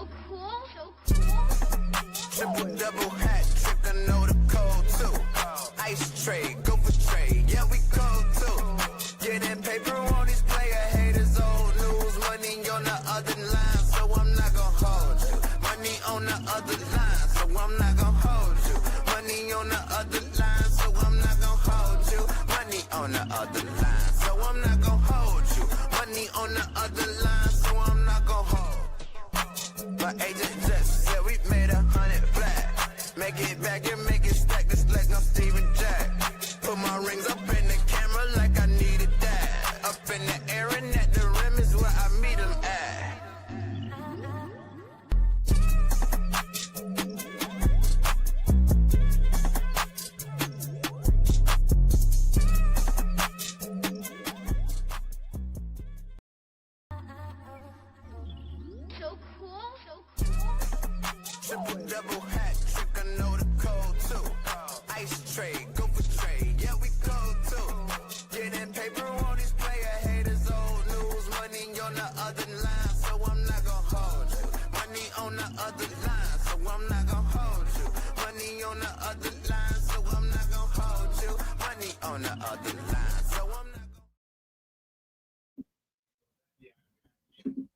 So cool, so cool. Triple double hat trick, I know the code too. Ice trade, go for trade, yeah we cold too. Getting paper on these player haters, old news. Money on the other line, so I'm not gonna hold you. Money on the other line, so I'm not gonna hold you. Money on the other line, so I'm not gonna hold you. Money on the other line, so I'm not gonna hold you. Money on the other line, so I'm not gonna hold. My agent just said we made 100 flat. Make it back and make it stack. This like I'm Steven Jack. Put my rings up in the camera like I needed that. Up in the air and at the rim is where I meet them at. So cool, so cool. Triple double hat trick, I know the code too. Ice trade, go for trade, yeah we cold too. Getting paper on these player haters, old news. Money on the other line, so I'm not gonna hold you. Money on the other line, so I'm not gonna hold you. Money on the other line, so I'm not gonna hold you. Money on the other line, so I'm not gonna.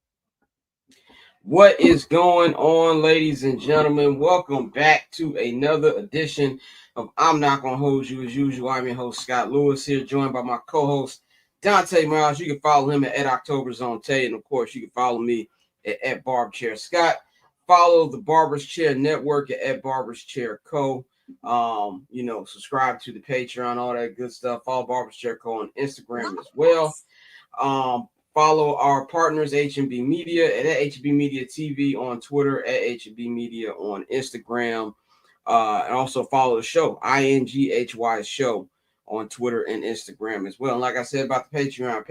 What is going on, ladies and gentlemen? Welcome back to another edition of I'm Not Gonna Hold You. As usual, I'm your host, Scott Lewis, here, joined by my co-host, Dante Miles. You can follow him at @OctoberZoneTay, and of course, you can follow me at Barberchair Scott. Follow the Barber's Chair Network at Barber's Chair Co. Subscribe to the Patreon, all that good stuff. Follow Barber's Chair Co. on Instagram as well. Follow our partners, H&B Media, at H&B Media TV on Twitter, at H&B Media on Instagram. And also follow the show, INGHY Show, on Twitter and Instagram as well. And like I said about the Patreon,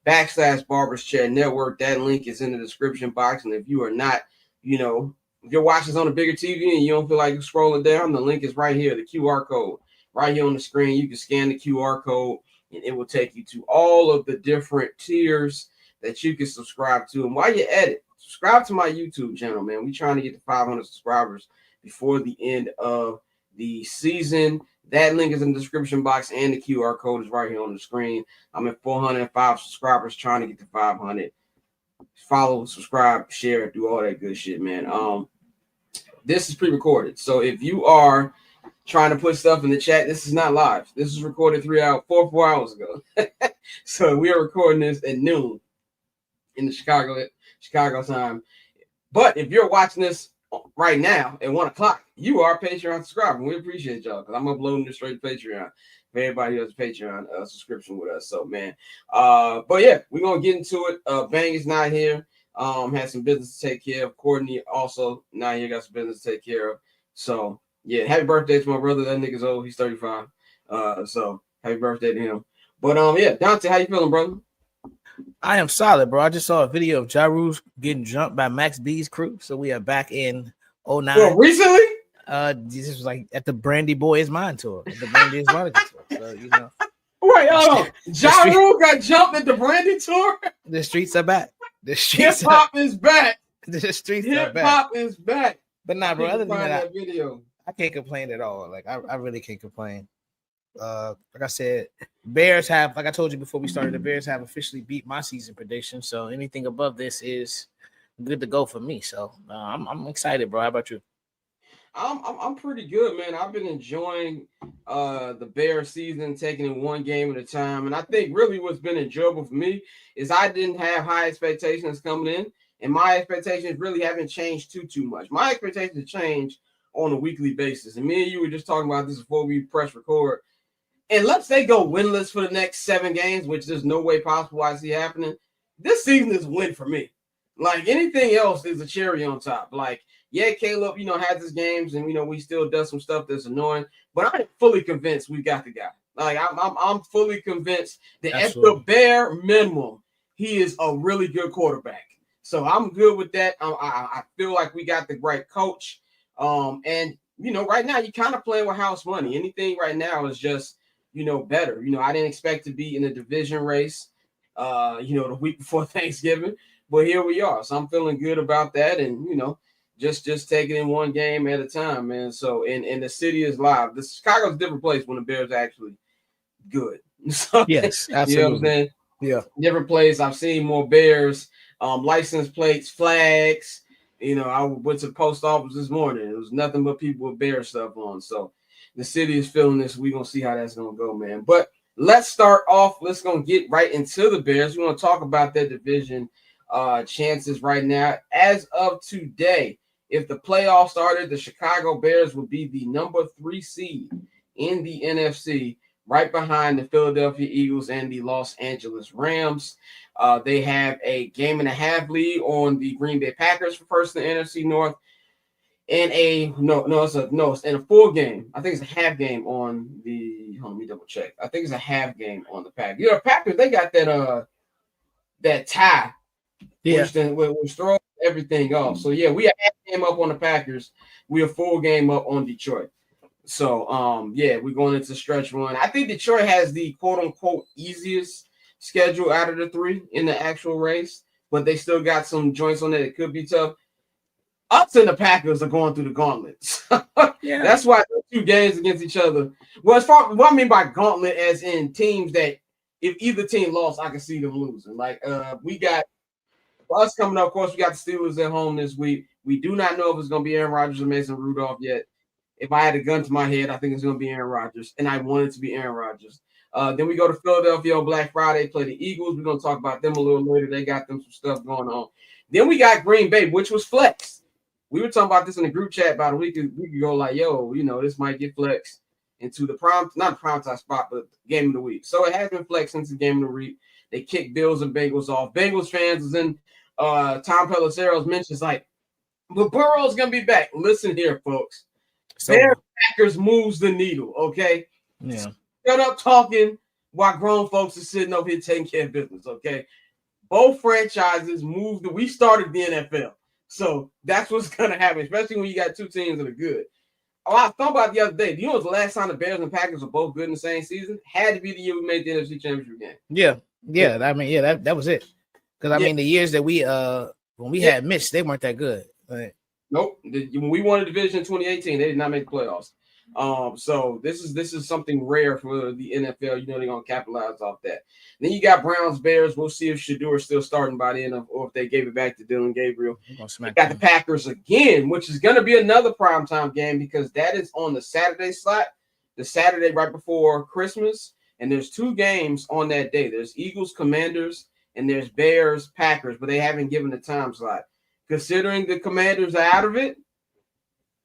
patreon.com/Barbers Chair Network. That link is in the description box. And if you are not, if you're watching this on a bigger TV and you don't feel like scrolling down, the link is right here, the QR code. Right here on the screen, you can scan the QR code, and it will take you to all of the different tiers that you can subscribe to. And while you're at it, subscribe to my YouTube channel, man. We're trying to get to 500 subscribers before the end of the season. That link is in the description box, and the QR code is right here on the screen. I'm at 405 subscribers, trying to get to 500. Follow, subscribe, share, do all that good shit, man. This is pre-recorded, so if you are trying to put stuff in the chat, this is not live. This is recorded 4 hours ago. So we are recording this at noon in the Chicago time. But if you're watching this right now at 1 o'clock, you are a Patreon subscriber. We appreciate y'all, because I'm uploading this straight to Patreon for everybody who has a Patreon subscription with us. So, man. But yeah, we're going to get into it. Bang is not here. Had some business to take care of. Courtney also not here, got some business to take care of. So, yeah, happy birthday to my brother. That nigga's old. He's 35. So happy birthday to him. But yeah, Dante, how you feeling, brother? I am solid, bro. I just saw a video of Ja Rule getting jumped by Max B's crew. So we are back in 09. Well, recently? This was like at the Brandy Boys Mine tour. The Brandy is Monica tour. So, Wait, hold on. Ja Rule got jumped at the Brandy tour? The streets are back. The streets Hip-hop is back. The streets are back. Hip-hop is back. But nah, bro, other than that video. I can't complain at all. Like I really can't complain. Like I said, Bears have, like I told you before we started, the Bears have officially beat my season prediction. So anything above this is good to go for me. So I'm excited, bro. How about you? I'm pretty good, man. I've been enjoying the Bears season, taking it one game at a time. And I think really what's been enjoyable for me is I didn't have high expectations coming in, and my expectations really haven't changed too much. My expectations change on a weekly basis. And me and you were just talking about this before we press record. And let's say go winless for the next 7 games, which there's no way possible I see happening. This season is a win for me. Like anything else is a cherry on top. Like, yeah, Caleb, has his games, and we still does some stuff that's annoying, but I'm fully convinced we got the guy. Like I'm fully convinced that Absolutely. At the bare minimum, he is a really good quarterback. So I'm good with that. I feel like we got the right coach. And right now you're kind of playing with house money. Anything right now is just, better. I didn't expect to be in a division race, the week before Thanksgiving, but here we are. So I'm feeling good about that, and just taking in one game at a time, man. So and the city is live. The Chicago's a different place when the Bears are actually good. So, Yes, you know what I'm absolutely. saying? Yeah. Different place. I've seen more Bears, license plates, flags. I went to the post office this morning. It was nothing but people with Bear stuff on. So the city is feeling this. We're gonna see how that's gonna go, man. But let's start off. Let's gonna get right into the Bears. We want to talk about their division chances right now. As of today, if the playoffs started, the Chicago Bears would be the number 3 seed in the NFC, right behind the Philadelphia Eagles and the Los Angeles Rams. They have a game and a half lead on the Green Bay Packers for first in the NFC North, and it's in a full game. I think it's a half game on the. Let me double check. I think it's a half game on the Packers. Packers, they got that tie, Yeah. which throws everything off. So yeah, we are half game up on the Packers. We are full game up on Detroit. So we're going into stretch run. I think Detroit has the quote unquote easiest schedule out of the 3 in the actual race, but they still got some joints on there that could be tough. Us and the Packers are going through the gauntlets. Yeah. That's why those 2 games against each other. Well, as far what I mean by gauntlet, as in teams that if either team lost, I can see them losing. Like we got for us coming up, of course, we got the Steelers at home this week. We do not know if it's going to be Aaron Rodgers or Mason Rudolph yet. If I had a gun to my head, I think it's going to be Aaron Rodgers, and I want it to be Aaron Rodgers. Then we go to Philadelphia on Black Friday, play the Eagles. We're going to talk about them a little later. They got them some stuff going on. Then we got Green Bay, which was flexed. We were talking about this in the group chat about a week ago, like, this might get flexed into the not the prime time spot, but game of the week. So it has been flexed since the game of the week. They kicked Bills and Bengals off. Bengals fans was in Tom Pelissero's mentions like, but Burrow's going to be back. Listen here, folks. So, Bears Packers moves the needle, okay? yeah. Shut up talking while grown folks are sitting over here taking care of business, okay? Both franchises moved. We started the NFL. So that's what's going to happen, especially when you got 2 teams that are good. I thought about the other day. Do you know what's the last time the Bears and Packers were both good in the same season? Had to be the year we made the NFC Championship game. Yeah. I mean, that was it. Because I mean, the years that we when we had Mitch, they weren't that good. Right? Nope. When we won the division in 2018, they did not make the playoffs. So this is something rare for the NFL. They're gonna capitalize off that. Then you got Browns, Bears. We'll see if Shador is still starting by the end or if they gave it back to Dylan Gabriel. They got the Packers again, which is gonna be another primetime game because that is on the Saturday slot, the Saturday right before Christmas. And there's 2 games on that day. There's Eagles, Commanders, and there's Bears, Packers, but they haven't given the time slot. Considering the Commanders are out of it,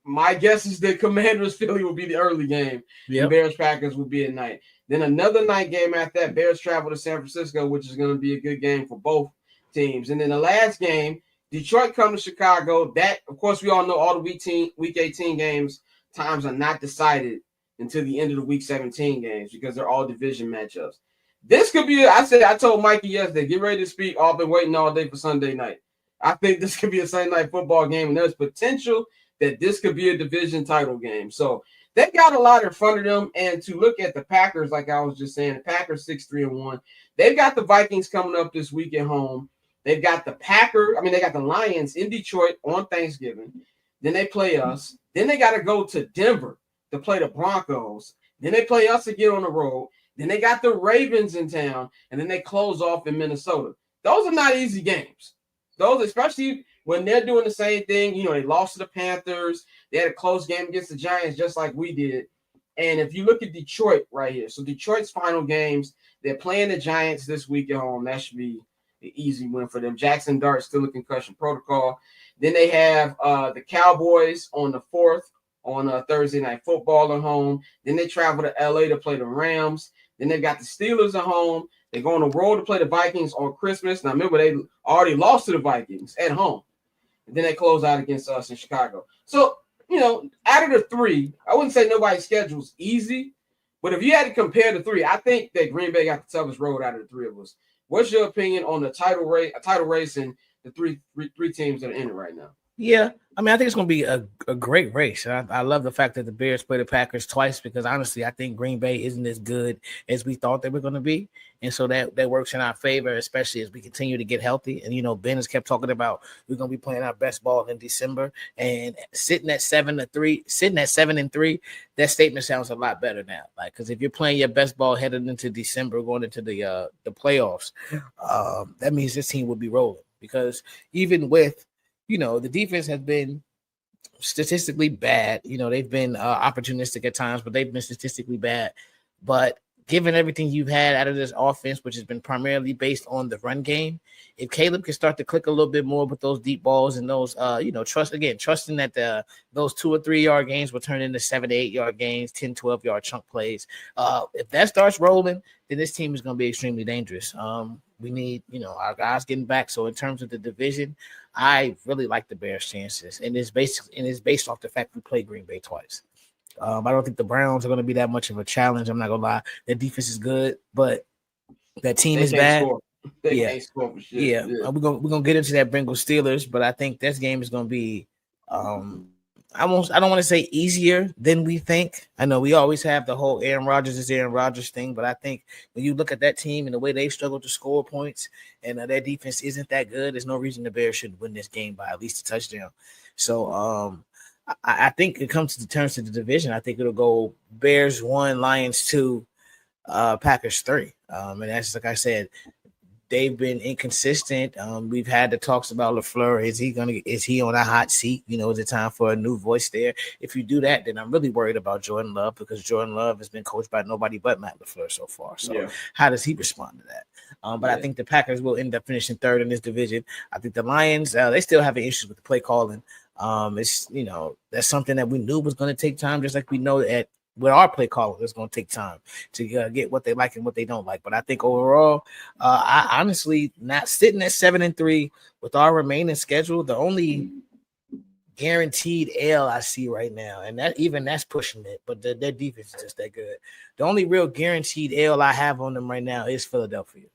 my guess is that Commanders Philly will be the early game. Yep. Bears Packers will be at night. Then another night game after that, Bears travel to San Francisco, which is going to be a good game for both teams. And then the last game, Detroit come to Chicago. That, of course, we all know all the week 18 games times are not decided until the end of the week 17 games because they're all division matchups. This could be, I told Mikey yesterday, get ready to speak. I've been waiting all day for Sunday night. I think this could be a Sunday night football game, and there's potential that this could be a division title game. So they got a lot in front of them. And to look at the Packers, like I was just saying, the Packers 6-3-1. They've got the Vikings coming up this week at home. They've got they got the Lions in Detroit on Thanksgiving. Then they play us. Then they got to go to Denver to play the Broncos. Then they play us again on the road. Then they got the Ravens in town. And then they close off in Minnesota. Those are not easy games. Those, especially when they're doing the same thing, they lost to the Panthers. They had a close game against the Giants just like we did. And if you look at Detroit right here, so Detroit's final games, they're playing the Giants this week at home. That should be an easy win for them. Jackson Dart still in concussion protocol. Then they have the Cowboys on the 4th on Thursday Night Football at home. Then they travel to L.A. to play the Rams. Then they got the Steelers at home. They go on the road to play the Vikings on Christmas. Now, remember, they already lost to the Vikings at home. And then they close out against us in Chicago. So, out of the 3, I wouldn't say nobody's schedule is easy. But if you had to compare the 3, I think that Green Bay got the toughest road out of the 3 of us. What's your opinion on the title race and the three teams that are in it right now? Yeah, I mean, I think it's going to be a great race. I love the fact that the Bears play the Packers twice because honestly, I think Green Bay isn't as good as we thought they were going to be. And so that works in our favor, especially as we continue to get healthy. And, Ben has kept talking about we're going to be playing our best ball in December. And sitting at 7-3, that statement sounds a lot better now. Like, because if you're playing your best ball headed into December, going into the playoffs, that means this team will be rolling. Because even with the defense has been statistically bad. They've been opportunistic at times, but they've been statistically bad. But given everything you've had out of this offense, which has been primarily based on the run game, if Caleb can start to click a little bit more with those deep balls and those, trusting that those 2 or 3 yard games will turn into 7 to 8 yard gains, 10, 12 yard chunk plays. If that starts rolling, then this team is going to be extremely dangerous. We need, our guys getting back. So in terms of the division, I really like the Bears' chances, and it's based off the fact we played Green Bay twice. I don't think the Browns are going to be that much of a challenge. I'm not gonna lie. Their defense is good, but that team is bad. They can't score for shit. Yeah. We're gonna get into that Bengals Steelers, but I think this game is gonna be I don't want to say easier than we think. I know we always have the whole Aaron Rodgers thing, but I think when you look at that team and the way they've struggled to score points and their defense isn't that good, there's no reason the Bears should win this game by at least a touchdown. So I think it comes to terms to the division. I think it'll go Bears 1, Lions 2, Packers 3. And that's like I said, they've been inconsistent. We've had the talks about LaFleur. Is he on a hot seat? Is it time for a new voice there? If you do that, then I'm really worried about Jordan Love because Jordan Love has been coached by nobody but Matt LaFleur so far. So how does he respond to that? But I think the Packers will end up finishing 3rd in this division. I think the Lions, they still have issues with the play calling. It's that's something that we knew was going to take time, just like we know that with our play calling, it's going to take time to get what they like and what they don't like. But I think overall, I honestly not sitting at 7-3 with our remaining schedule. The only guaranteed L I see right now, and that's pushing it. But their defense is just that good. The only real guaranteed L I have on them right now is Philadelphia.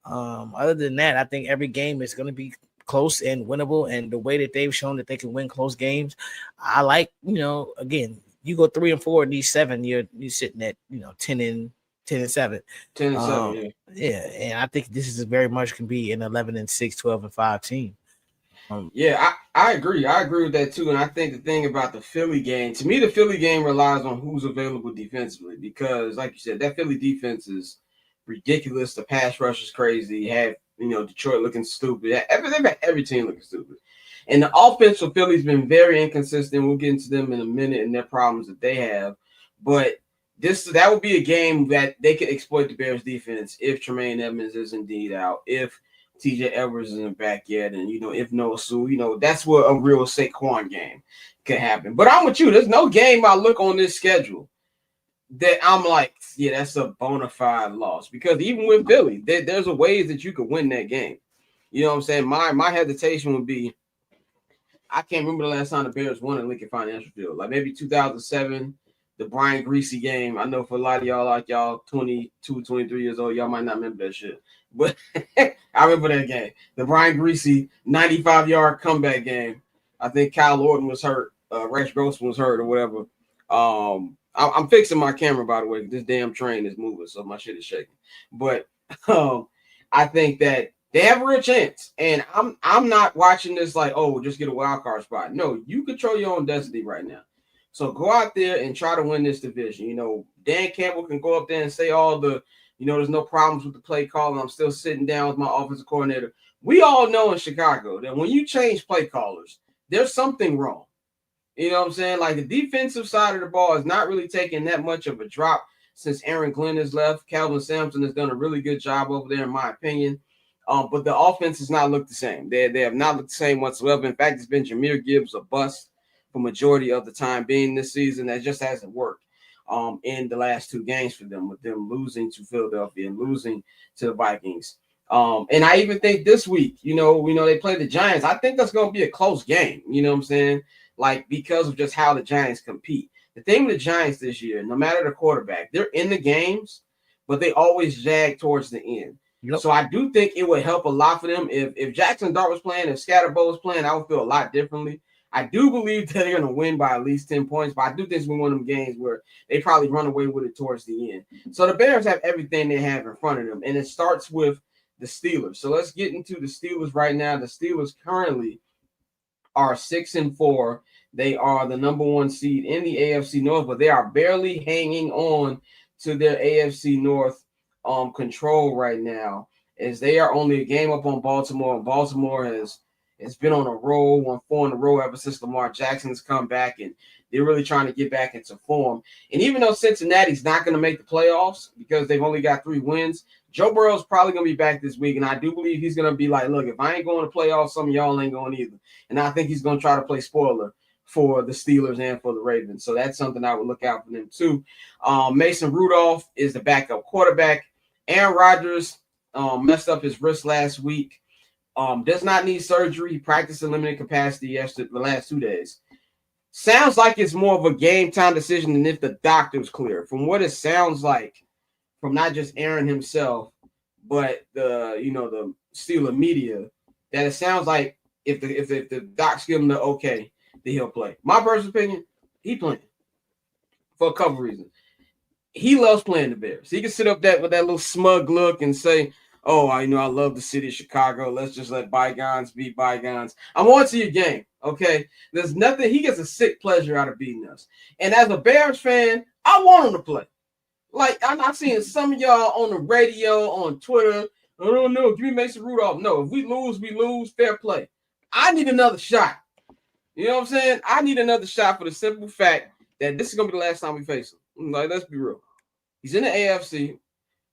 Other than that, I think every game is going to be close and winnable, and the way that they've shown that they can win close games, I like. Again, you go 3-4 in these 7, you're sitting at 10-7. 10-7, yeah, and I think this is very much can be an 11-6, 12-5 team. I agree. I agree with that too. And I think the thing about the Philly game, to me, the Philly game relies on who's available defensively because, like you said, that Philly defense is ridiculous. The pass rush is crazy. Have Detroit looking stupid. Every team looking stupid. And the offense for Philly's been very inconsistent. We'll get into them in a minute and their problems that they have. But that would be a game that they could exploit the Bears defense if Tremaine Edmonds is indeed out, if TJ Edwards isn't back yet, and if Noah Sewell, that's what a real Saquon game could happen. But I'm with you. There's no game I look on this schedule that I'm like, yeah, that's a bona fide loss. Because even with Philly, there's a ways that you could win that game. You know what I'm saying? My hesitation would be, I can't remember the last time the Bears won at Lincoln Financial Field. Like maybe 2007, the Brian Greasy game. I know for a lot of y'all, like y'all 22, 23 years old, y'all might not remember that shit. But I remember that game. The Brian Greasy 95-yard comeback game. I think Kyle Orton was hurt. Rex Grossman was hurt or whatever. I'm fixing my camera, by the way. This damn train is moving, so my shit is shaking. But I think that they have a real chance. And I'm not watching this like, oh, just get a wild card spot. No, you control your own destiny right now. So go out there and try to win this division. Dan Campbell can go up there and say all the, there's no problems with the play call. I'm still sitting down with my offensive coordinator. We all know in Chicago that when you change play callers, there's something wrong. You know what I'm saying? Like the defensive side of the ball is not really taking that much of a drop since Aaron Glenn has left. Calvin Sampson has done a really good job over there, in my opinion. But the offense has not looked the same. They have not looked the same whatsoever. In fact, it's been Jahmyr Gibbs a bust for majority of the time being this season. That just hasn't worked in the last 2 games for them, with them losing to Philadelphia and losing to the Vikings. And I even think this week, we know they play the Giants. I think that's going to be a close game. You know what I'm saying? Like, because of just how the Giants compete. The thing with the Giants this year, no matter the quarterback, they're in the games, but they always jag towards the end. Yep. So I do think it would help a lot for them. If Jackson Dart was playing, if Scatterbo was playing, I would feel a lot differently. I do believe that they're going to win by at least 10 points, but I do think it's one of them games where they probably run away with it towards the end. So the Bears have everything they have in front of them, and it starts with the Steelers. So let's get into the Steelers right now. The Steelers currently are 6-4. They are the number 1 seed in the AFC North, but they are barely hanging on to their AFC North control right now, as they are only a game up on Baltimore, and Baltimore has been on a roll, won 4 in a row ever since Lamar Jackson has come back, and they're really trying to get back into form. And even though Cincinnati's not going to make the playoffs because they've only got 3 wins, Joe Burrow's probably going to be back this week, and I do believe he's going to be like, look, if I ain't going to playoffs, some of y'all ain't going either. And I think he's going to try to play spoiler for the Steelers and for the Ravens. So that's something I would look out for them too. Mason Rudolph is the backup quarterback. Aaron Rodgers messed up his wrist last week. Does not need surgery. He practiced in limited capacity the last 2 days. Sounds like it's more of a game time decision than if the doctor's clear. From what it sounds like, from not just Aaron himself, but the Steeler media, that it sounds like if the docs give him the okay, then he'll play. My personal opinion, he playing for a couple reasons. He loves playing the Bears. He can sit up with that little smug look and say, oh, I love the city of Chicago. Let's just let bygones be bygones. I want to see a game, okay? There's nothing. He gets a sick pleasure out of beating us. And as a Bears fan, I want him to play. Like, I'm not seeing some of y'all on the radio, on Twitter. I don't know. Give me Mason Rudolph. No, if we lose. Fair play. I need another shot. You know what I'm saying? I need another shot for the simple fact that this is going to be the last time we face him. Like, let's be real. He's in the AFC.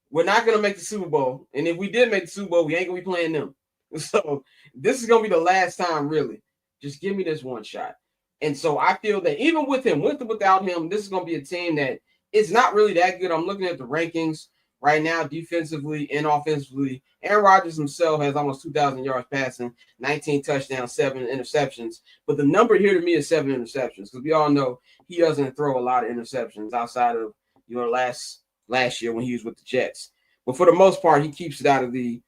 We're not going to make the Super Bowl. And if we did make the Super Bowl, we ain't going to be playing them. So this is going to be the last time, really. Just give me this one shot. And so I feel that even with him, with or without him, this is going to be a team that is not really that good. I'm looking at the rankings right now, defensively and offensively. Aaron Rodgers himself has almost 2,000 yards passing, 19 touchdowns, 7 interceptions. But the number here to me is 7 interceptions, because we all know he doesn't throw a lot of interceptions outside of last year when he was with the Jets. But for the most part, he keeps it out of the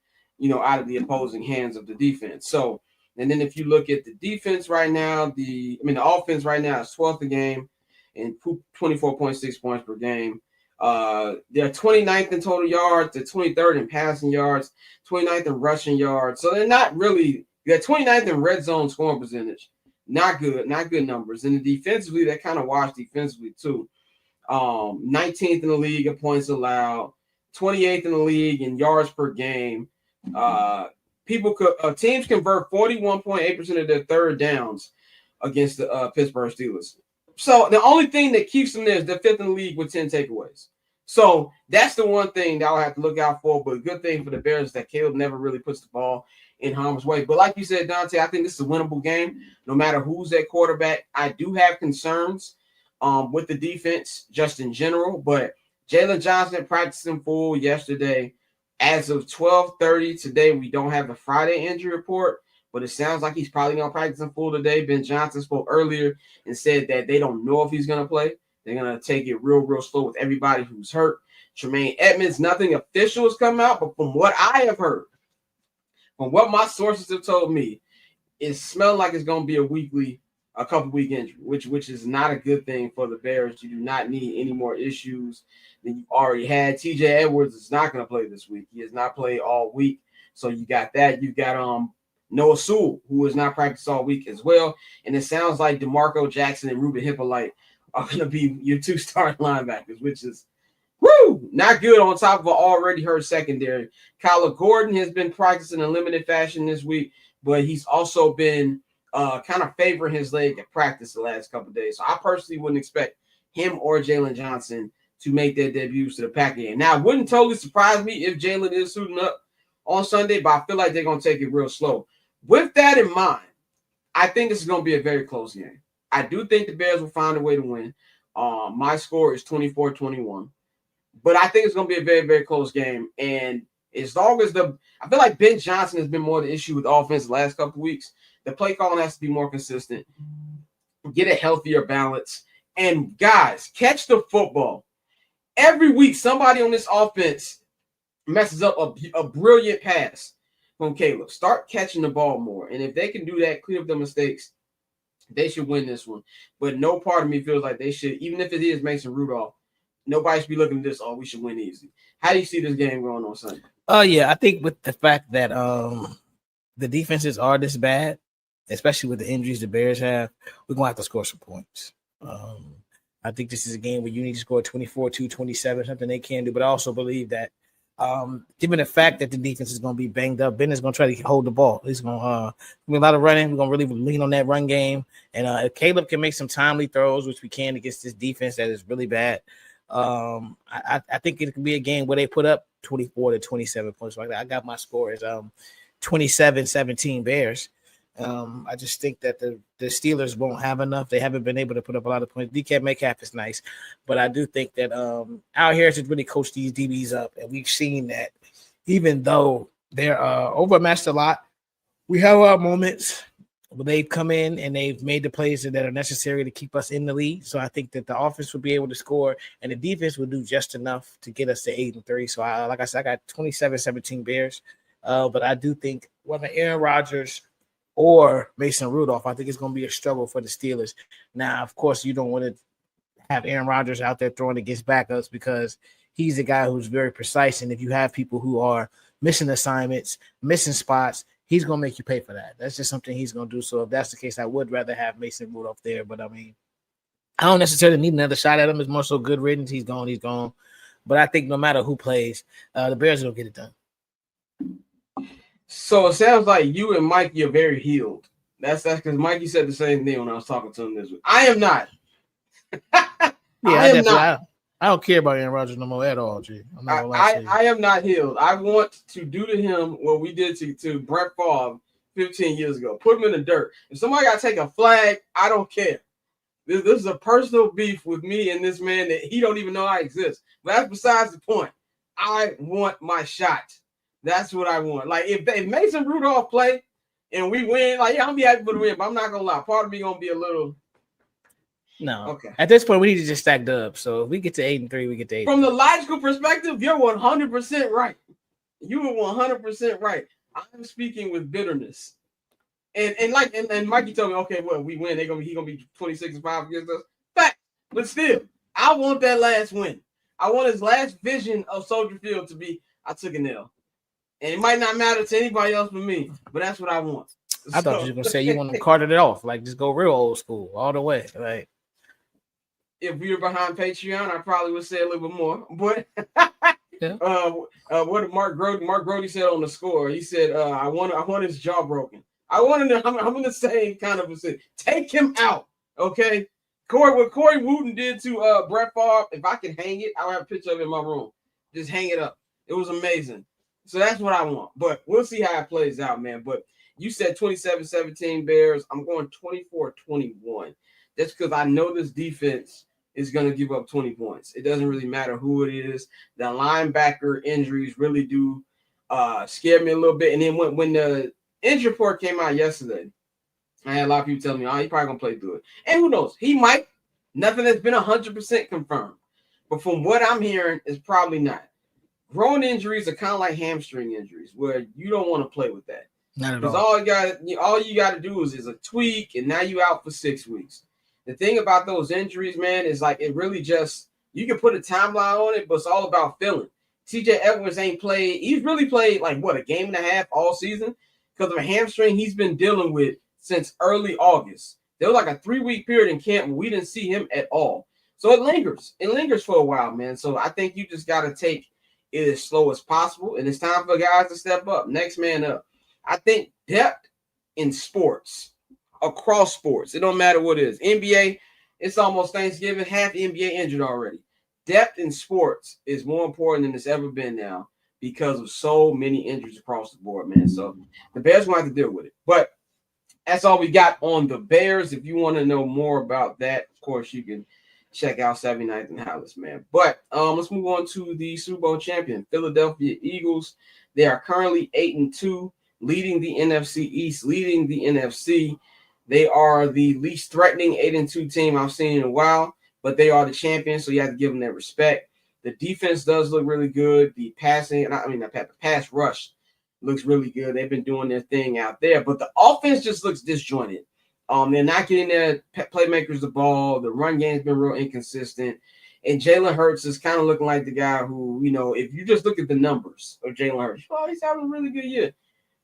opposing hands of the defense. So, and then if you look at the defense right now, the offense right now is 12th a game and 24.6 points per game. They're 29th in total yards, they're 23rd in passing yards, 29th in rushing yards. So they're not really, they're 29th in red zone scoring percentage. Not good numbers. And defensively, they're kind of washed defensively too. 19th in the league in points allowed, 28th in the league in yards per game. Teams convert 41.8% of their third downs against the Pittsburgh Steelers. So the only thing that keeps them there is they're 5th in the league with 10 takeaways. So that's the one thing that I'll have to look out for. But a good thing for the Bears is that Caleb never really puts the ball in harm's way. But like you said, Dante, I think this is a winnable game, no matter who's at quarterback. I do have concerns with the defense just in general, but Jalen Johnson practiced in full yesterday. As of 12:30 today, we don't have the Friday injury report, but it sounds like he's probably going to practice in full today. Ben Johnson spoke earlier and said that they don't know if he's going to play. They're going to take it real slow with everybody who's hurt. Tremaine Edmonds, nothing official has come out, but from what I have heard, from what my sources have told me, it smells like it's going to be a couple week injury, which is not a good thing for the Bears. You do not need any more issues than you already had. TJ Edwards is not going to play this week. He has not played all week. So you got that. You got Noah Sewell, who has not practiced all week as well. And it sounds like DeMarco Jackson and Ruben Hippolyte are going to be your 2 starting linebackers, which is not good on top of an already hurt secondary. Kyler Gordon has been practicing in limited fashion this week, but he's also been kind of favoring his leg at practice the last couple of days. So I personally wouldn't expect him or Jalen Johnson to make their debuts to the Packer game. Now, it wouldn't totally surprise me if Jalen is suiting up on Sunday, but I feel like they're going to take it real slow. With that in mind, I think this is going to be a very close game. I do think the Bears will find a way to win. My score is 24-21. But I think it's going to be a very, very close game. And as long as I feel like Ben Johnson has been more the issue with offense the last couple of weeks. The play calling has to be more consistent. Get a healthier balance. And guys, catch the football. Every week, somebody on this offense messes up a brilliant pass from Caleb. Start catching the ball more. And if they can do that, clean up the mistakes, They should win this one. But no part of me feels like they should, even if it is Mason Rudolph, nobody should be looking at this, oh, we should win easy. How do you see this game going on Sunday? Yeah, I think with the fact that the defenses are this bad, especially with the injuries the Bears have, we're gonna have to score some points. I think this is a game where you need to score 24, 27, something they can do. But I also believe that given the fact that the defense is going to be banged up, Ben is going to try to hold the ball. He's going to be a lot of running. We're going to really lean on that run game. And if Caleb can make some timely throws, which we can against this defense that is really bad, I think it could be a game where they put up 24 to 27 points like that. I got my score as 27-17 Bears. I just think that the Steelers won't have enough. They haven't been able to put up a lot of points. DK Metcalf is nice, but I do think that Al Harris has really coached these DBs up, and we've seen that even though they're overmatched a lot, we have our moments where they've come in and they've made the plays that are necessary to keep us in the lead. So I think that the offense will be able to score, and the defense will do just enough to get us to 8-3. So like I said, I got 27-17 Bears, but I do think whether Aaron Rodgers or Mason Rudolph, I think it's going to be a struggle for the Steelers. Now, of course, you don't want to have Aaron Rodgers out there throwing against backups because he's a guy who's very precise. And if you have people who are missing assignments, missing spots, he's going to make you pay for that. That's just something he's going to do. So if that's the case, I would rather have Mason Rudolph there. But, I mean, I don't necessarily need another shot at him. It's more so good riddance. He's gone. But I think no matter who plays, the Bears will get it done. So it sounds like you and Mikey are very healed. That's because Mikey said the same thing when I was talking to him this week. I am not. I don't care about Aaron Rodgers no more at all, G. I am not healed. I want to do to him what we did to Brett Favre 15 years ago. Put him in the dirt. If somebody got to take a flag, I don't care. This is a personal beef with me and this man that he don't even know I exist. But that's besides the point. I want my shot. That's what I want. Like, if Mason Rudolph play and we win, like, yeah, I'm be happy for the win, but I'm not going to lie. Part of me going to be a little. No. Okay. At this point, we need to just stack dubs. So if we get to 8-3, we get to 8. From the logical perspective, you're 100% right. You were 100% right. I'm speaking with bitterness. And Mikey told me, okay, well, we win. He gonna be 26-5 against us. Fact. But still, I want that last win. I want his last vision of Soldier Field to be, I took an L. And it might not matter to anybody else but me, but that's what I want. I thought you were gonna say you want to carted it off, like just go real old school all the way. Like, if we were behind Patreon, I probably would say a little bit more. But yeah. What did Mark Grody said on the score? He said, I want his jaw broken. I'm gonna say kind of take him out. Okay. What Corey Wooten did to Brett Favre, if I can hang it, I'll have a picture of it in my room. Just hang it up. It was amazing. So that's what I want. But we'll see how it plays out, man. But you said 27-17 Bears. I'm going 24-21. That's because I know this defense is going to give up 20 points. It doesn't really matter who it is. The linebacker injuries really do scare me a little bit. And then when the injury report came out yesterday, I had a lot of people telling me, oh, he's probably going to play through it. And who knows? He might. Nothing has been 100% confirmed. But from what I'm hearing, it's probably not. Groin injuries are kind of like hamstring injuries where you don't want to play with that. Not at Because all. all you got to do is a tweak, and now you out for 6 weeks. The thing about those injuries, man, is like it really just you can put a timeline on it, but it's all about feeling. TJ Edwards ain't played. He's really played like a game and a half all season because of a hamstring he's been dealing with since early August. There was like a 3-week period in camp where we didn't see him at all. So it lingers. It lingers for a while, man. So I think you just got to take it as slow as possible, and it's time for guys to step up. Next man up. I think depth in sports, across sports, it don't matter what it is. NBA, it's almost Thanksgiving, half the NBA injured already. Depth in sports is more important than it's ever been now because of so many injuries across the board, man. So the Bears will have to deal with it. But that's all we got on the Bears. If you want to know more about that, of course, you can check out Saturday Night in Dallas, man. But let's move on to the Super Bowl champion, Philadelphia Eagles. They are currently 8-2, leading the NFC East, leading the NFC. They are the least threatening 8-2 team I've seen in a while, but they are the champions, so you have to give them that respect. The defense does look really good. The pass rush looks really good. They've been doing their thing out there, but the offense just looks disjointed. They're not getting their playmakers the ball. The run game's been real inconsistent. And Jalen Hurts is kind of looking like the guy who, if you just look at the numbers of Jalen Hurts, he's having a really good year.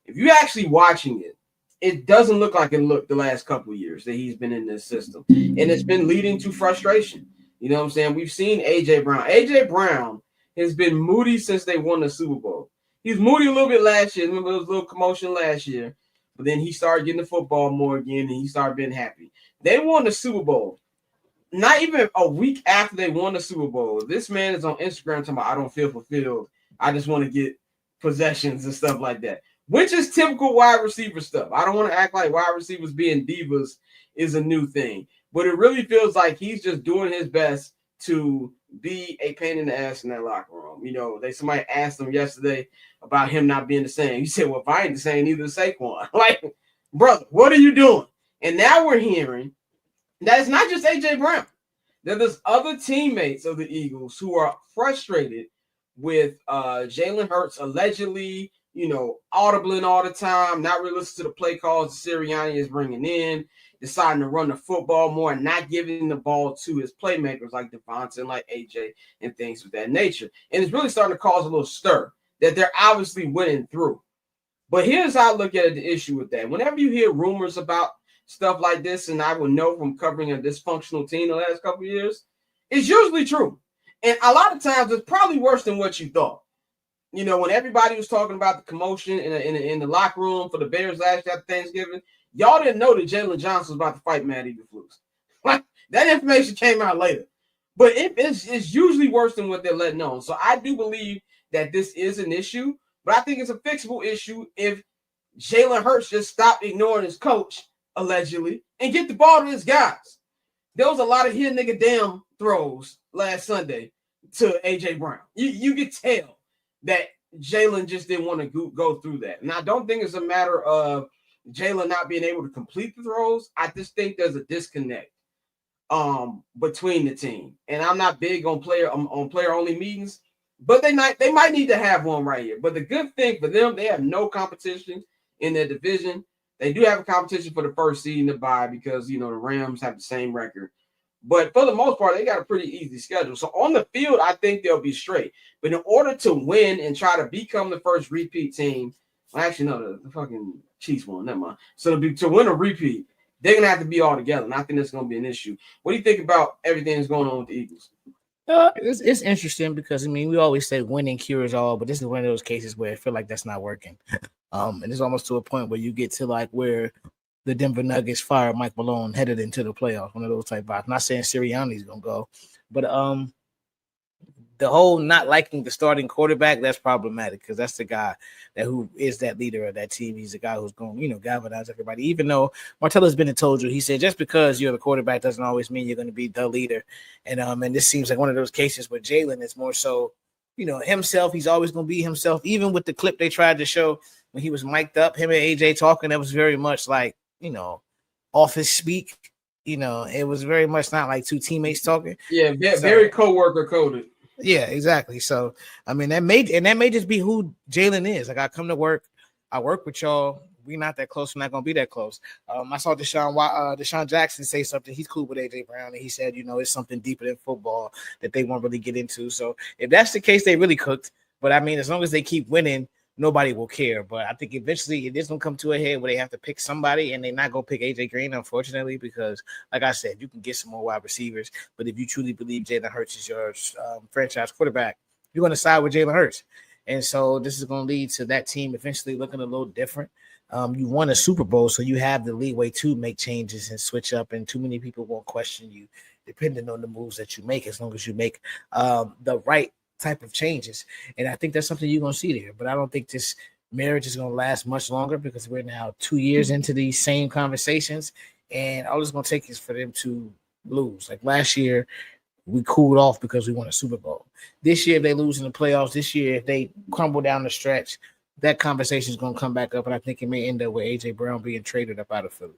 If you're actually watching it, it doesn't look like it looked the last couple of years that he's been in this system. And it's been leading to frustration. You know what I'm saying? We've seen A.J. Brown. A.J. Brown has been moody since they won the Super Bowl. He was moody a little bit last year. Remember, there was a little commotion last year. But then he started getting the football more again, and he started being happy. They won the Super Bowl. Not even a week after they won the Super Bowl, this man is on Instagram talking about, I don't feel fulfilled. I just want to get possessions and stuff like that, which is typical wide receiver stuff. I don't want to act like wide receivers being divas is a new thing, but it really feels like he's just doing his best to be a pain in the ass in that locker room. Somebody asked him yesterday about him not being the same. He said, well, if I ain't the same, neither is Saquon. Like, brother, what are you doing? And now we're hearing that it's not just A.J. Brown. That there's other teammates of the Eagles who are frustrated with Jalen Hurts allegedly, audibling all the time, not really listening to the play calls Sirianni is bringing in, deciding to run the football more and not giving the ball to his playmakers like Devontae and like AJ and things of that nature. And it's really starting to cause a little stir that they're obviously winning through. But here's how I look at the issue with that. Whenever you hear rumors about stuff like this, and I would know from covering a dysfunctional team the last couple of years, it's usually true. And a lot of times it's probably worse than what you thought. When everybody was talking about the commotion in the locker room for the Bears last year after Thanksgiving, y'all didn't know that Jalen Johnson was about to fight Matt Eberflus. Like, that information came out later. But it's usually worse than what they're letting on. So I do believe that this is an issue, but I think it's a fixable issue if Jalen Hurts just stopped ignoring his coach, allegedly, and get the ball to his guys. There was a lot of here nigga damn throws last Sunday to A.J. Brown. You could tell that Jalen just didn't want to go through that. And I don't think it's a matter of Jalen not being able to complete the throws. I just think there's a disconnect between the team. And I'm not big on player only meetings, but they might need to have one right here. But the good thing for them, they have no competition in their division. They do have a competition for the first seed in the bye because, the Rams have the same record. But for the most part, they got a pretty easy schedule. So on the field, I think they'll be straight. But in order to win and try to become the first repeat team, well, actually, no, the fucking Chiefs won. Never mind. So to win a repeat, they're going to have to be all together. And I think that's going to be an issue. What do you think about everything that's going on with the Eagles? It's interesting because, we always say winning cures all, but this is one of those cases where I feel like that's not working. And it's almost to a point where you get to like where the Denver Nuggets fired Mike Malone headed into the playoffs, one of those type vibes. Not saying Sirianni's going to go, but the whole not liking the starting quarterback, that's problematic because that's the guy who is that leader of that team. He's the guy who's going, galvanize everybody. Even though Martello's been and told you, he said just because you're the quarterback doesn't always mean you're going to be the leader. And this seems like one of those cases where Jalen is more so, himself. He's always going to be himself. Even with the clip they tried to show when he was mic'd up, him and AJ talking, that was very much like, office speak. It was very much not like two teammates talking. Yeah, very co-worker coded. Yeah, exactly. So, that may just be who Jalen is. Like, I come to work, I work with y'all. We're not that close. We're not going to be that close. I saw Deshaun Jackson say something. He's cool with A.J. Brown, and he said, it's something deeper than football that they won't really get into. So, if that's the case, they really cooked. But, as long as they keep winning, nobody will care. But I think eventually it is going to come to a head where they have to pick somebody, and they're not going to pick A.J. Green, unfortunately, because, like I said, you can get some more wide receivers. But if you truly believe Jalen Hurts is your franchise quarterback, you're going to side with Jalen Hurts. And so this is going to lead to that team eventually looking a little different. You won a Super Bowl, so you have the leeway to make changes and switch up, and too many people won't question you depending on the moves that you make, as long as you make the right type of changes. And I think that's something you're going to see there. But I don't think this marriage is going to last much longer because we're now 2 years into these same conversations, and all it's going to take is for them to lose. Like last year, we cooled off because we won a Super Bowl. This year, if they lose in the playoffs, this year, if they crumble down the stretch, that conversation is going to come back up, and I think it may end up with A.J. Brown being traded up out of Philly.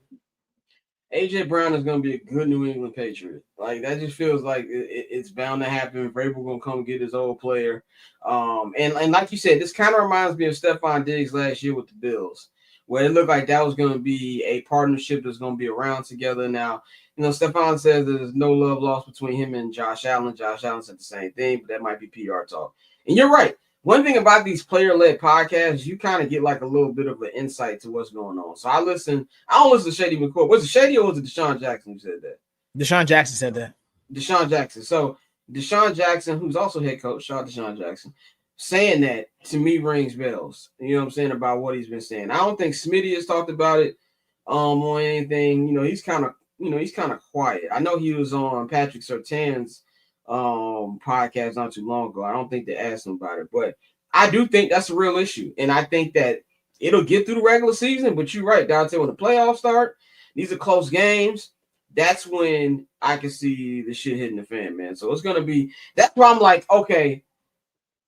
A.J. Brown is going to be a good New England Patriot. Like, that just feels like it's bound to happen. Vrabel going to come get his old player. And like you said, this kind of reminds me of Stephon Diggs last year with the Bills, where it looked like that was going to be a partnership that's going to be around together. Now, Stephon says there's no love lost between him and Josh Allen. Josh Allen said the same thing, but that might be PR talk. And you're right. One thing about these player-led podcasts, you kind of get like a little bit of an insight to what's going on. So I don't listen to Shady McCoy. Was it Shady or was it Deshaun Jackson who said that? Deshaun Jackson said that. Deshaun Jackson. So Deshaun Jackson, who's also head coach, shout out Deshaun Jackson, saying that to me rings bells. You know what I'm saying about what he's been saying. I don't think Smitty has talked about it on anything. He's kind of quiet. I know he was on Patrick Surtain's podcast not too long ago. I don't think they asked him about it, but I do think that's a real issue, and I think that it'll get through the regular season. But you're right, Dante. When the playoffs start, these are close games. That's when I can see the shit hitting the fan, man. So it's gonna be. That's why I'm like, okay.